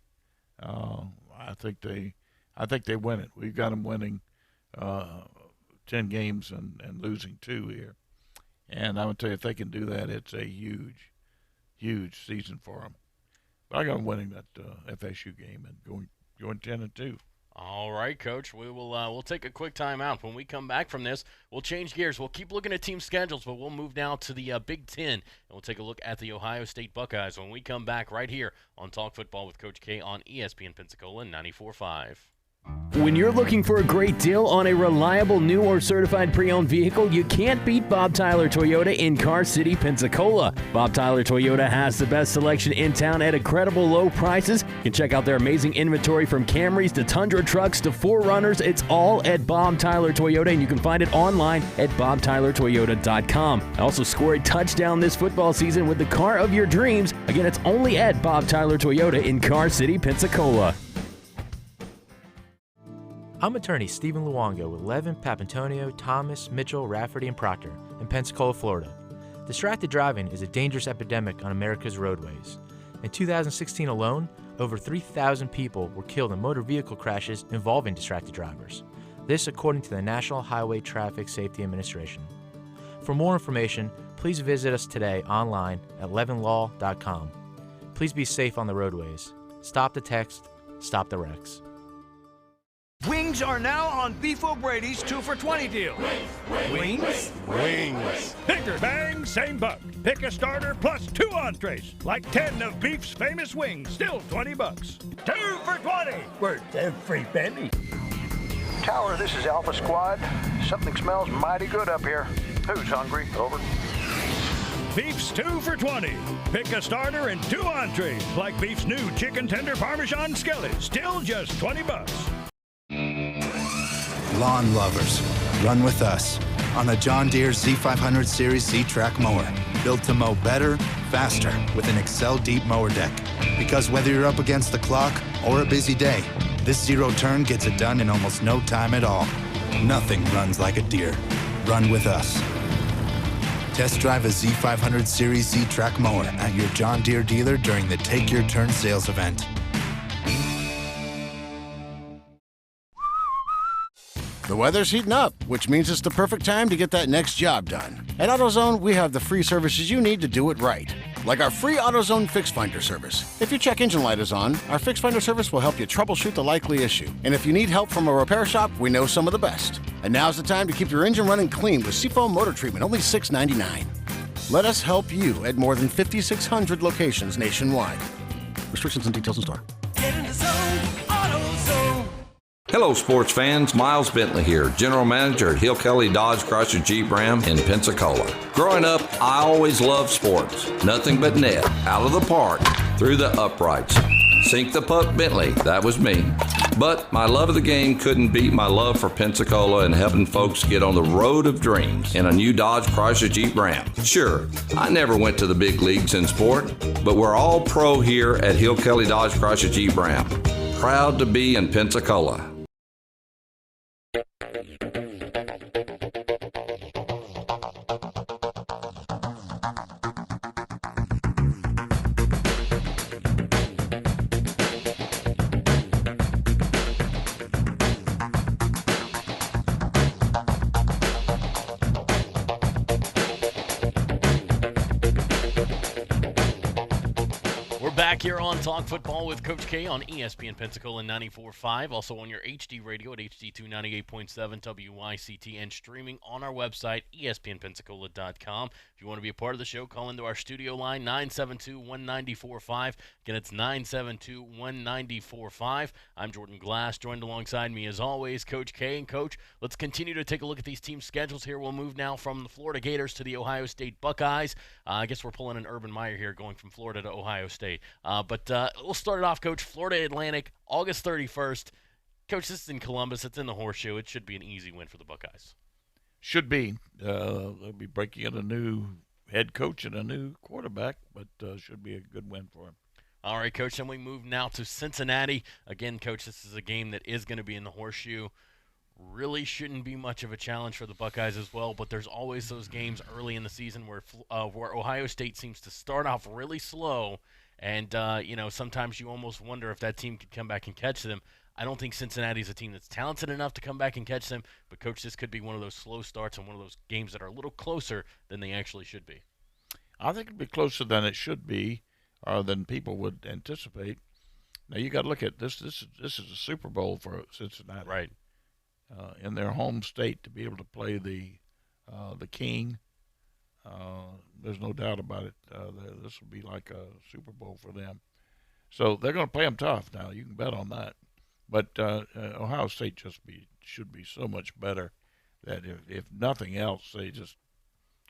I think they win it. We've got them winning 10 games and losing 2 here. And I'm going to tell you, if they can do that, it's a huge, huge season for them. But I got them winning that FSU game and going 10-2. All right, Coach. We'll take a quick time out. When we come back from this, we'll change gears. We'll keep looking at team schedules, but we'll move now to the Big Ten, and we'll take a look at the Ohio State Buckeyes when we come back right here on Talk Football with Coach K on ESPN Pensacola 94.5. When you're looking for a great deal on a reliable new or certified pre-owned vehicle, you can't beat Bob Tyler Toyota in Car City, Pensacola. Bob Tyler Toyota has the best selection in town at incredible low prices. You can check out their amazing inventory from Camrys to Tundra trucks to 4Runners. It's all at Bob Tyler Toyota, and you can find it online at bobtylertoyota.com. Also score a touchdown this football season with the car of your dreams. Again, it's only at Bob Tyler Toyota in Car City, Pensacola. I'm attorney Stephen Luongo with Levin, Papantonio, Thomas, Mitchell, Rafferty, and Proctor in Pensacola, Florida. Distracted driving is a dangerous epidemic on America's roadways. In 2016 alone, over 3,000 people were killed in motor vehicle crashes involving distracted drivers. This according to the National Highway Traffic Safety Administration. For more information, please visit us today online at levinlaw.com. Please be safe on the roadways. Stop the text. Stop the wrecks. Wings are now on Beef O'Brady's 2 for $20 deal. Wings? Wings. Bigger bang, same buck. Pick a starter plus 2 entrees. Like 10 of Beef's famous wings, still $20. 2 for $20. Worth every penny. Tower, this is Alpha Squad. Something smells mighty good up here. Who's hungry? Over. Beef's 2 for $20. Pick a starter and 2 entrees. Like Beef's new chicken tender Parmesan skillet, still just $20. Lawn lovers, run with us on a John Deere Z500 Series Z-Track mower. Built to mow better, faster with an Excel Deep Mower Deck. Because whether you're up against the clock or a busy day, this zero turn gets it done in almost no time at all. Nothing runs like a Deere. Run with us. Test drive a Z500 Series Z-Track mower at your John Deere dealer during the Take Your Turn sales event. The weather's heating up, which means it's the perfect time to get that next job done. At AutoZone, we have the free services you need to do it right. Like our free AutoZone Fix Finder service. If your check engine light is on, our Fix Finder service will help you troubleshoot the likely issue. And if you need help from a repair shop, we know some of the best. And now's the time to keep your engine running clean with Seafoam Motor Treatment, only $6.99. Let us help you at more than 5,600 locations nationwide. Restrictions and details in store. Get in the zone, AutoZone. Hello, sports fans. Miles Bentley here, General Manager at Hill Kelly Dodge Chrysler Jeep Ram in Pensacola. Growing up, I always loved sports. Nothing but net, out of the park, through the uprights. Sink the puck Bentley, that was me. But my love of the game couldn't beat my love for Pensacola and helping folks get on the road of dreams in a new Dodge Chrysler Jeep Ram. Sure, I never went to the big leagues in sport, but we're all pro here at Hill Kelly Dodge Chrysler Jeep Ram. Proud to be in Pensacola. Back here on Talk Football with Coach K on ESPN Pensacola 94.5, also on your HD radio at HD2 98.7 WYCT, and streaming on our website, ESPNpensacola.com. If you want to be a part of the show, call into our studio line, 972-1945. Again, it's 972-1945. I'm Jordan Glass, joined alongside me as always, Coach K. And Coach, let's continue to take a look at these team schedules here. We'll move now from the Florida Gators to the Ohio State Buckeyes. I guess we're pulling an Urban Meyer here, going from Florida to Ohio State. But we'll start it off, Coach. Florida Atlantic, August 31st. Coach, this is in Columbus. It's in the Horseshoe. It should be an easy win for the Buckeyes. Should be. They'll be breaking in a new head coach and a new quarterback, but should be a good win for him. All right, Coach. Then we move now to Cincinnati. Again, Coach, this is a game that is going to be in the Horseshoe. Really shouldn't be much of a challenge for the Buckeyes as well, but there's always those games early in the season where Ohio State seems to start off really slow. And, sometimes you almost wonder if that team could come back and catch them. I don't think Cincinnati's a team that's talented enough to come back and catch them. But, Coach, this could be one of those slow starts and one of those games that are a little closer than they actually should be. I think it'd be closer than it should be, or than people would anticipate. Now, you got to look at this. This is a Super Bowl for Cincinnati. Right. In their home state, to be able to play the King. There's no doubt about it. This will be like a Super Bowl for them. So they're going to play them tough now. You can bet on that. But Ohio State should be so much better that if nothing else, they just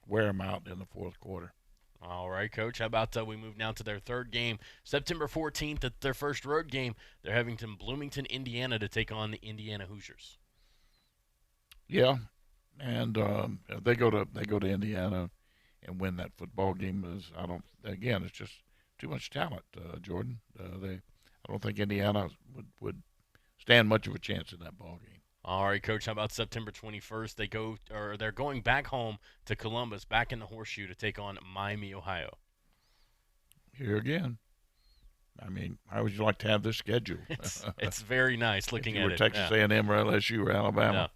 wear them out in the fourth quarter. All right, Coach. How about we move now to their third game, September 14th, at their first road game. They're having to Bloomington, Indiana, to take on the Indiana Hoosiers. Yeah, and if they go to Indiana and win that football game, it's just too much talent, Jordan. I don't think Indiana would stand much of a chance in that ball game. All right, Coach. How about September 21st? They're going back home to Columbus, back in the Horseshoe, to take on Miami, Ohio. Here again. I mean, how would you like to have this schedule? It's very nice looking at it. If you were Texas A&M or LSU or Alabama.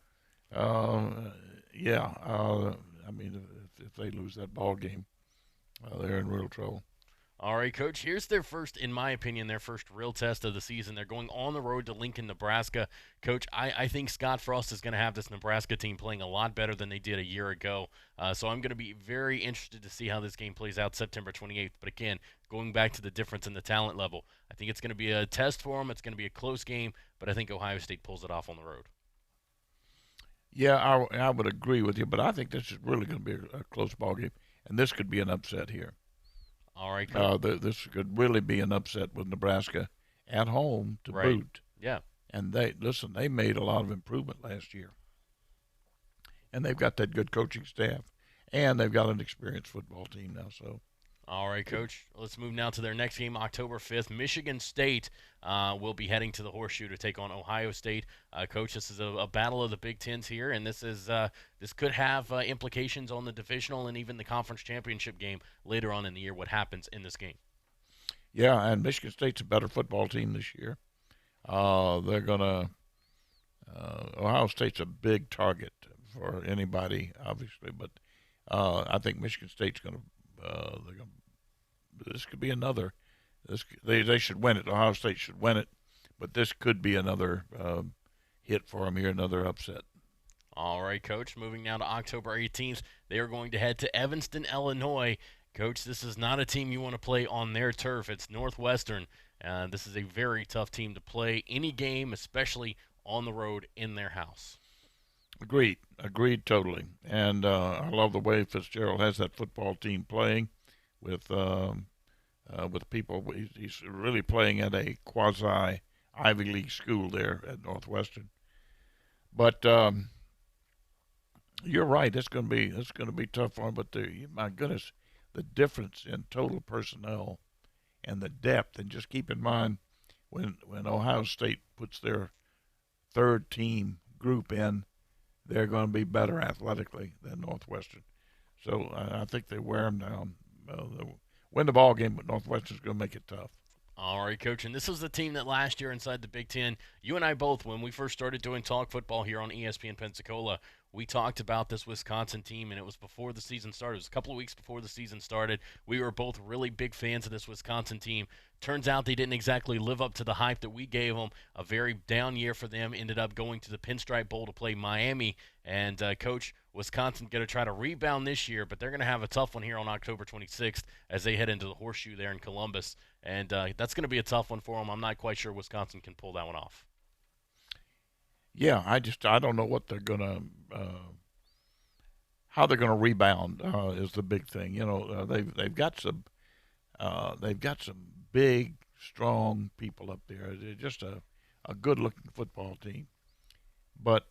Yeah. I mean, if they lose that ball game, they're in real trouble. All right, Coach, here's their first, in my opinion, their first real test of the season. They're going on the road to Lincoln, Nebraska. Coach, I think Scott Frost is going to have this Nebraska team playing a lot better than they did a year ago. So I'm going to be very interested to see how this game plays out September 28th. But again, going back to the difference in the talent level, I think it's going to be a test for them. It's going to be a close game, but I think Ohio State pulls it off on the road. Yeah, I would agree with you, but I think this is really going to be a close ball game, and this could be an upset here. All right, Coach. This could really be an upset with Nebraska at home to boot. Yeah. And they made a lot of improvement last year. And they've got that good coaching staff, and they've got an experienced football team now. So, all right, Coach. Let's move now to their next game, October 5th. Michigan State will be heading to the Horseshoe to take on Ohio State. Coach, this is a battle of the Big Tens here, and this could have implications on the divisional and even the conference championship game later on in the year, what happens in this game. Yeah, and Michigan State's a better football team this year. They're going to Ohio State's a big target for anybody, obviously, but I think Michigan State's going to this could be another. They should win it. Ohio State should win it, but this could be another hit for them here, another upset. All right, Coach. Moving now to October 18th, they are going to head to Evanston, Illinois. Coach, this is not a team you want to play on their turf. It's Northwestern. This is a very tough team to play any game, especially on the road in their house. Agreed totally. And I love the way Fitzgerald has that football team playing with people. He's really playing at a quasi Ivy League school there at Northwestern. But you're right. It's going to be tough for him. But my goodness, the difference in total personnel and the depth. And just keep in mind when Ohio State puts their third team group in, they're going to be better athletically than Northwestern. So I think they wear them down. They'll win the ball game, but Northwestern's going to make it tough. All right, Coach, and this was the team that last year inside the Big Ten, you and I both, when we first started doing Talk Football here on ESPN Pensacola, we talked about this Wisconsin team, and it was before the season started. It was a couple of weeks before the season started. We were both really big fans of this Wisconsin team. Turns out they didn't exactly live up to the hype that we gave them. A very down year for them. Ended up going to the Pinstripe Bowl to play Miami. And, Coach, Wisconsin going to try to rebound this year, but they're going to have a tough one here on October 26th as they head into the Horseshoe there in Columbus. And that's going to be a tough one for them. I'm not quite sure Wisconsin can pull that one off. Yeah, I don't know what they're gonna how they're gonna rebound is the big thing. You know, they've got some big, strong people up there. They're just a good-looking football team. But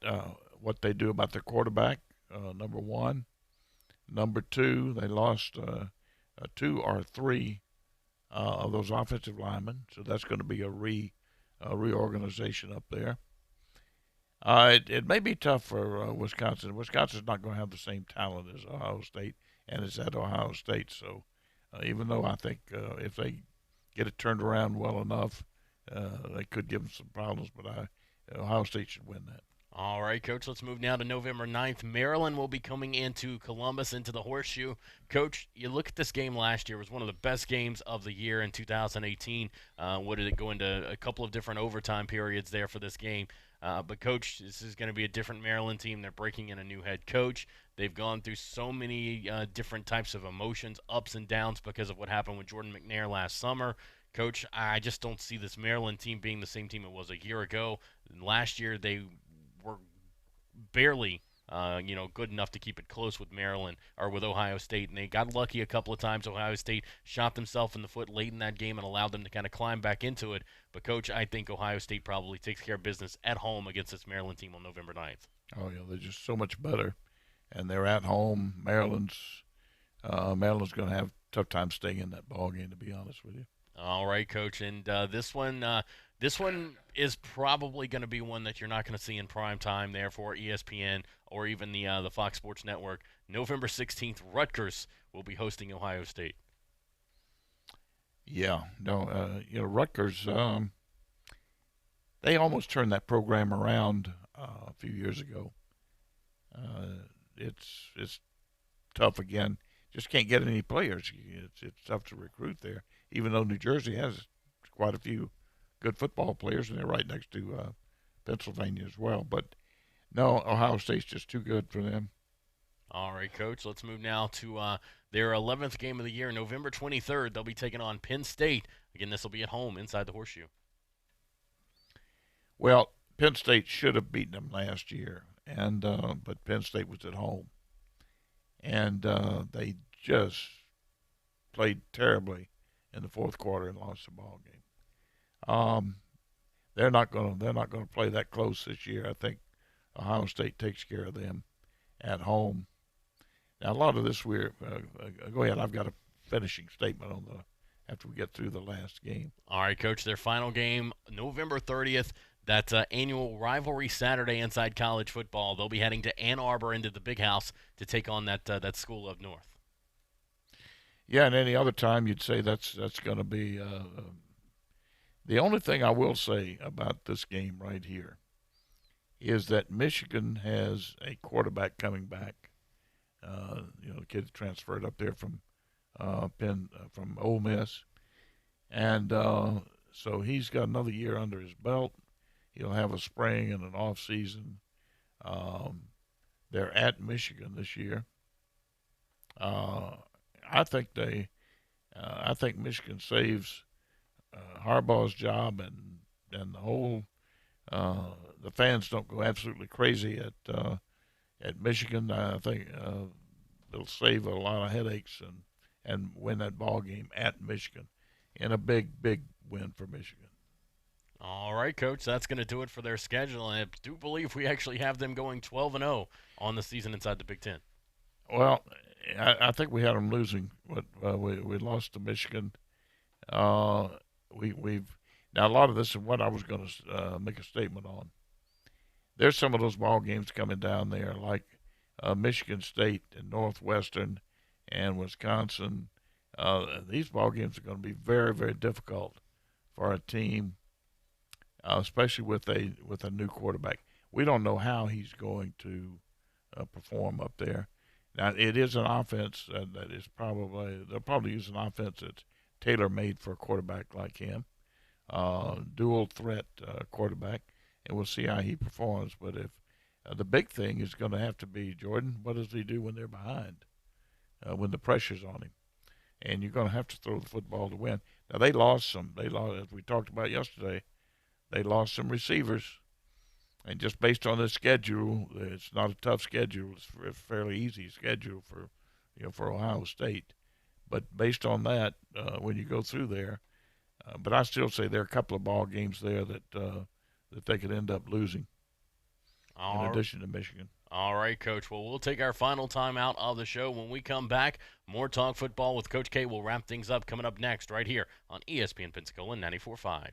what they do about their quarterback, number one, number two, they lost 2 or 3 of those offensive linemen, so that's going to be a reorganization up there. It may be tough for Wisconsin. Wisconsin's not going to have the same talent as Ohio State, and it's at Ohio State. So even though I think if they get it turned around well enough, they could give them some problems, but Ohio State should win that. All right, Coach, let's move now to November 9th. Maryland will be coming into Columbus, into the Horseshoe. Coach, you look at this game last year. It was one of the best games of the year in 2018. What did it go into a couple of different overtime periods there for this game? But, Coach, this is going to be a different Maryland team. They're breaking in a new head coach. They've gone through so many different types of emotions, ups and downs because of what happened with Jordan McNair last summer. Coach, I just don't see this Maryland team being the same team it was a year ago. Last year they were barely good enough to keep it close with Maryland or with Ohio State, and they got lucky a couple of times. Ohio State shot themselves in the foot late in that game and allowed them to kind of climb back into it. But, Coach, I think Ohio State probably takes care of business at home against this Maryland team on November 9th. Oh, yeah, they're just so much better, and they're at home. Maryland's going to have a tough time staying in that ball game, to be honest with you. All right, Coach, and this one is probably going to be one that you're not going to see in prime time there for ESPN or even the Fox Sports Network. November 16th, Rutgers will be hosting Ohio State. Yeah, no, Rutgers, they almost turned that program around a few years ago. It's tough again. Just can't get any players. It's tough to recruit there. even though New Jersey has quite a few good football players, and they're right next to Pennsylvania as well. But no, Ohio State's just too good for them. All right, Coach, let's move now to their 11th game of the year, November 23rd. They'll be taking on Penn State. Again, this will be at home inside the Horseshoe. Well, Penn State should have beaten them last year, and but Penn State was at home, and they just played terribly in the fourth quarter and lost the ball game. They're not going to play that close this year. I think Ohio State takes care of them at home. Now, a lot of this go ahead. I've got a finishing statement on after we get through the last game. All right, Coach. Their final game, November 30th. That annual rivalry Saturday inside college football. They'll be heading to Ann Arbor into the Big House to take on that school up north. Yeah, and any other time you'd say that's going to be the only thing I will say about this game right here is that Michigan has a quarterback coming back. The kid transferred up there from from Ole Miss, and so he's got another year under his belt. He'll have a spring and an off season. They're at Michigan this year. I think Michigan saves Harbaugh's job, and the whole the fans don't go absolutely crazy at Michigan. I think they'll save a lot of headaches and win that ball game at Michigan, in a big win for Michigan. All right, Coach, that's going to do it for their schedule. And I do believe we actually have them going 12-0 on the season inside the Big Ten. Well, I think we had them losing. We lost to Michigan. We've now a lot of this is what I was going to make a statement on. There's some of those ball games coming down there, like Michigan State and Northwestern and Wisconsin. These ball games are going to be very, very difficult for a team, especially with a new quarterback. We don't know how he's going to perform up there. Now, it is an offense that is they'll probably use an offense that's tailor-made for a quarterback like him, dual threat quarterback, and we'll see how he performs. But if the big thing is going to have to be, Jordan, what does he do when they're behind, when the pressure's on him? And you're going to have to throw the football to win. Now, they lost, as we talked about yesterday, they lost some receivers. And just based on the schedule, it's not a tough schedule. It's a fairly easy schedule for Ohio State. But based on that, when you go through there, but I still say there are a couple of ball games there that they could end up losing. In addition to Michigan. All right, Coach. Well, we'll take our final time out of the show. When we come back, more Talk Football with Coach K. We'll wrap things up coming up next right here on ESPN Pensacola 94.5.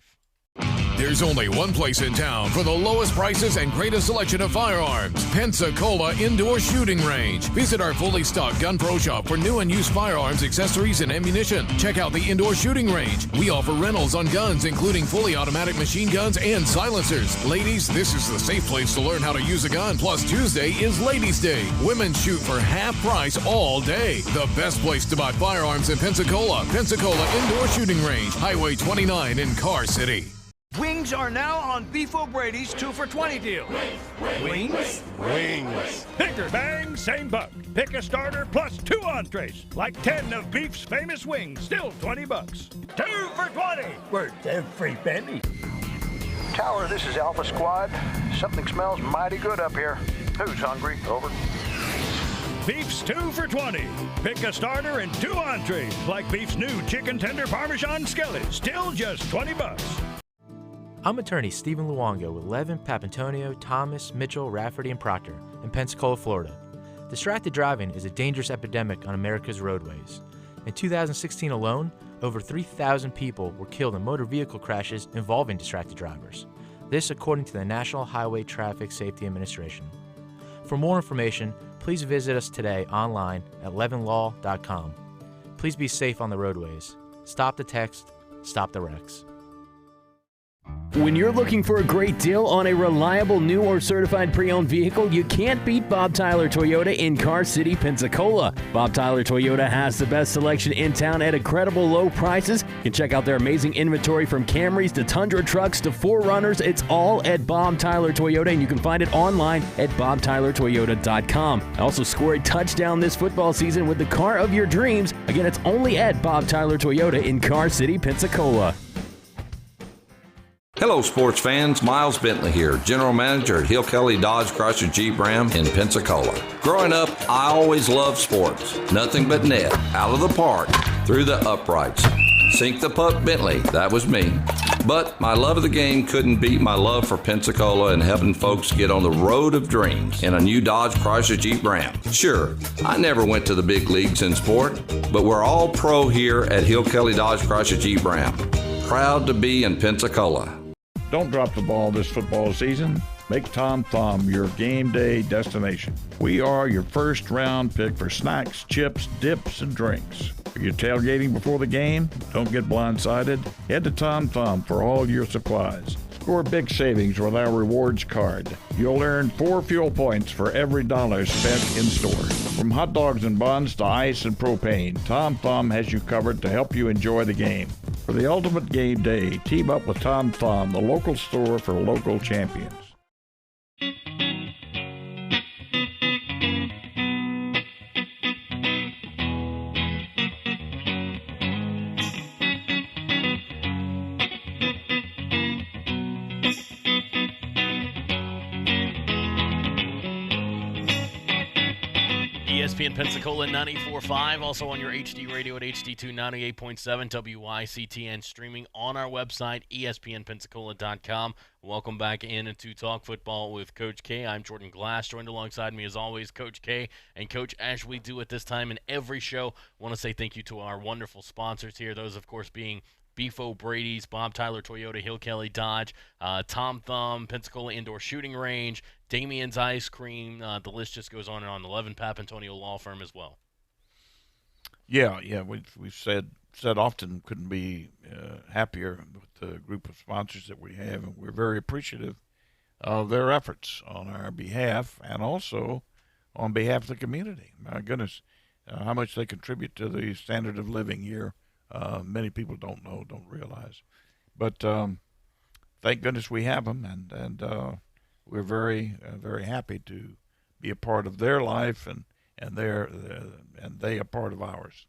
There's only one place in town for the lowest prices and greatest selection of firearms. Pensacola Indoor Shooting Range. Visit our fully stocked Gun Pro Shop for new and used firearms, accessories, and ammunition. Check out the Indoor Shooting Range. We offer rentals on guns, including fully automatic machine guns and silencers. Ladies, this is the safe place to learn how to use a gun. Plus, Tuesday is Ladies' Day. Women shoot for half price all day. The best place to buy firearms in Pensacola. Pensacola Indoor Shooting Range. Highway 29 in Car City. Wings are now on Beef O'Brady's 2 for $20 deal. Wings? Wings. Pick or bang, same buck. Pick a starter plus 2 entrees. Like 10 of Beef's famous wings, still $20. 2 for $20. Worth every penny. Tower, this is Alpha Squad. Something smells mighty good up here. Who's hungry? Over. Beef's 2 for $20. Pick a starter and 2 entrees. Like Beef's new chicken tender Parmesan skillet, still just $20. I'm attorney Stephen Luongo with Levin, Papantonio, Thomas, Mitchell, Rafferty, and Proctor in Pensacola, Florida. Distracted driving is a dangerous epidemic on America's roadways. In 2016 alone, over 3,000 people were killed in motor vehicle crashes involving distracted drivers. This according to the National Highway Traffic Safety Administration. For more information, please visit us today online at levinlaw.com. Please be safe on the roadways. Stop the text, stop the wrecks. When you're looking for a great deal on a reliable new or certified pre-owned vehicle, you can't beat Bob Tyler Toyota in Car City, Pensacola. Bob Tyler Toyota has the best selection in town at incredible low prices. You can check out their amazing inventory from Camrys to Tundra trucks to 4Runners. It's all at Bob Tyler Toyota, and you can find it online at bobtylertoyota.com. Also score a touchdown this football season with the car of your dreams. Again, it's only at Bob Tyler Toyota in Car City, Pensacola. Hello, sports fans. Miles Bentley here, General Manager at Hill Kelly Dodge Chrysler Jeep Ram in Pensacola. Growing up, I always loved sports. Nothing but net, out of the park, through the uprights. Sink the puck Bentley, that was me. But my love of the game couldn't beat my love for Pensacola and helping folks get on the road of dreams in a new Dodge Chrysler Jeep Ram. Sure, I never went to the big leagues in sport, but we're all pro here at Hill Kelly Dodge Chrysler Jeep Ram. Proud to be in Pensacola. Don't drop the ball this football season. Make Tom Thumb your game day destination. We are your first round pick for snacks, chips, dips, and drinks. Are you tailgating before the game? Don't get blindsided. Head to Tom Thumb for all your supplies. Score big savings with our rewards card. You'll earn 4 fuel points for every dollar spent in store. From hot dogs and buns to ice and propane, Tom Thumb has you covered to help you enjoy the game. For the ultimate game day, team up with Tom Thumb, the local store for local champions. ESPN Pensacola 94.5, also on your HD radio at HD2 98.7 WYCT, and streaming on our website, ESPNpensacola.com. Welcome back in to Talk Football with Coach K. I'm Jordan Glass, joined alongside me as always, Coach K. And Coach, as we do at this time in every show, I want to say thank you to our wonderful sponsors here, those of course being Beef O'Brady's, Bob Tyler Toyota, Hill Kelly Dodge, Tom Thumb, Pensacola Indoor Shooting Range, Damien's Ice Cream. The list just goes on and on. 11 Papantonio Law Firm as well. Yeah, we've said often couldn't be happier with the group of sponsors that we have, and we're very appreciative of their efforts on our behalf and also on behalf of the community. My goodness, how much they contribute to the standard of living here. Many people don't realize. But thank goodness we have them, and we're very, very happy to be a part of their life, and they a part of ours.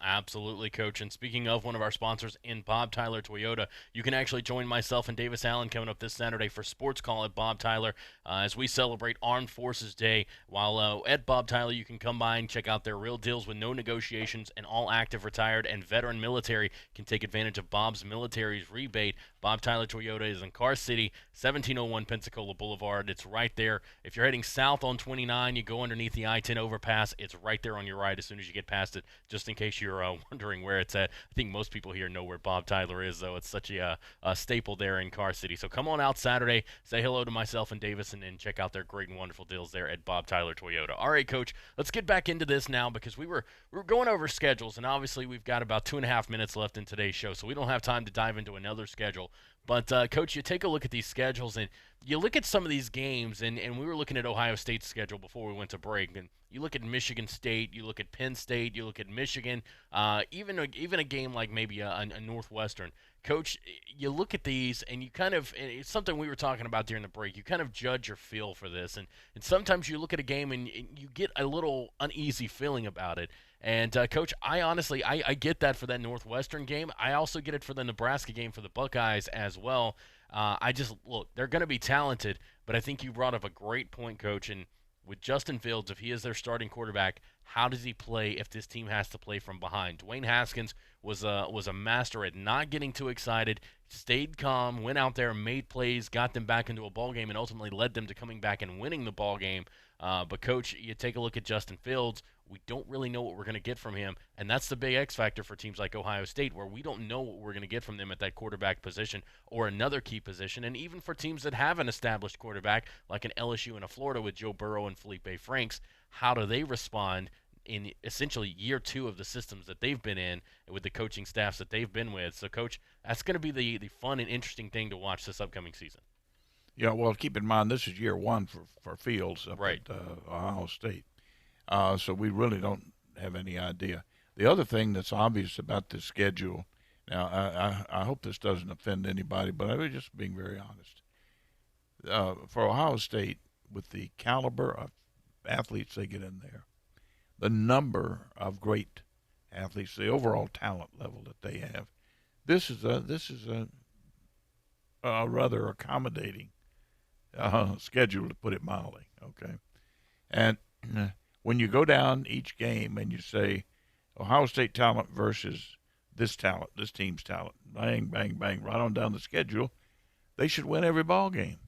Absolutely, Coach. And speaking of one of our sponsors in Bob Tyler Toyota, you can actually join myself and Davis Allen coming up this Saturday for Sports Call at Bob Tyler as we celebrate Armed Forces Day. While at Bob Tyler, you can come by and check out their real deals with no negotiations, and all active, retired, and veteran military can take advantage of Bob's Military's rebate. Bob Tyler Toyota is in Car City, 1701 Pensacola Boulevard. It's right there. If you're heading south on 29, you go underneath the I-10 overpass. It's right there on your right as soon as you get past it, just in case you're wondering where it's at. I think most people here know where Bob Tyler is, though. It's such a staple there in Car City. So come on out Saturday, say hello to myself and Davis, and check out their great and wonderful deals there at Bob Tyler Toyota. All right, Coach, let's get back into this now because we were going over schedules, and obviously we've got about 2.5 minutes left in today's show, so we don't have time to dive into another schedule. But, Coach, you take a look at these schedules, and you look at some of these games, and we were looking at Ohio State's schedule before we went to break, and you look at Michigan State, you look at Penn State, you look at Michigan, even a game like maybe a Northwestern. Coach, you look at these, and you kind of – and it's something we were talking about during the break. You kind of judge your feel for this, and sometimes you look at a game, and you get a little uneasy feeling about it. And, Coach, I honestly get that for that Northwestern game. I also get it for the Nebraska game for the Buckeyes as well. Look, they're going to be talented, but I think you brought up a great point, Coach. And with Justin Fields, if he is their starting quarterback, how does he play if this team has to play from behind? Dwayne Haskins was a master at not getting too excited, stayed calm, went out there, made plays, got them back into a ball game, and ultimately led them to coming back and winning the ball game. But, Coach, you take a look at Justin Fields. We don't really know what we're going to get from him, and that's the big X factor for teams like Ohio State, where we don't know what we're going to get from them at that quarterback position or another key position, and even for teams that have an established quarterback like an LSU and a Florida with Joe Burrow and Felipe Franks, how do they respond in essentially year 2 of the systems that they've been in with the coaching staffs that they've been with. So, Coach, that's going to be the fun and interesting thing to watch this upcoming season. Yeah, well, keep in mind this is year 1 for Fields up right. at Ohio State. So we really don't have any idea. The other thing that's obvious about this schedule, now I hope this doesn't offend anybody, but I was just being very honest. For Ohio State, with the caliber of athletes they get in there, the number of great athletes, the overall talent level that they have, this is a rather accommodating schedule, to put it mildly. Okay, and when you go down each game and you say Ohio State talent versus this talent, this team's talent, bang, bang, bang, right on down the schedule, they should win every ball game.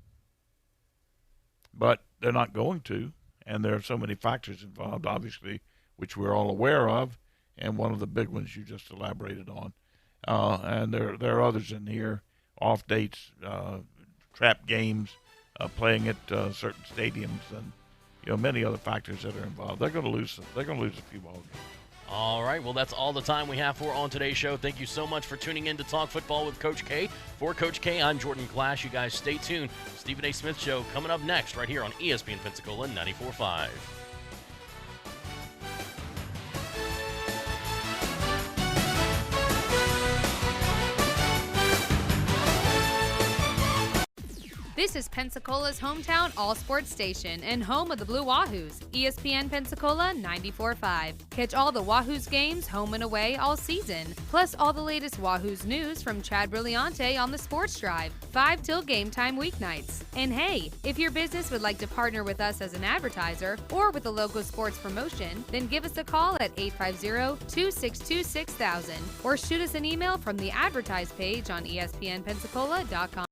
But they're not going to, and there are so many factors involved, obviously, which we're all aware of, and one of the big ones you just elaborated on. And there are others in here, off dates, trap games, playing at certain stadiums, and many other factors that are involved. They're going to lose. They're going to lose a few ball games. All right, well, that's all the time we have for on today's show. Thank you so much for tuning in to Talk Football with Coach K. For Coach K, I'm Jordan Glass. You guys stay tuned. Stephen A. Smith Show coming up next right here on ESPN Pensacola 94.5. This is Pensacola's hometown all-sports station and home of the Blue Wahoos, ESPN Pensacola 94.5. Catch all the Wahoos games home and away all season, plus all the latest Wahoos news from Chad Brilliante on the Sports Drive, 5 till game time weeknights. And hey, if your business would like to partner with us as an advertiser or with a local sports promotion, then give us a call at 850-262-6000 or shoot us an email from the advertise page on ESPNpensacola.com.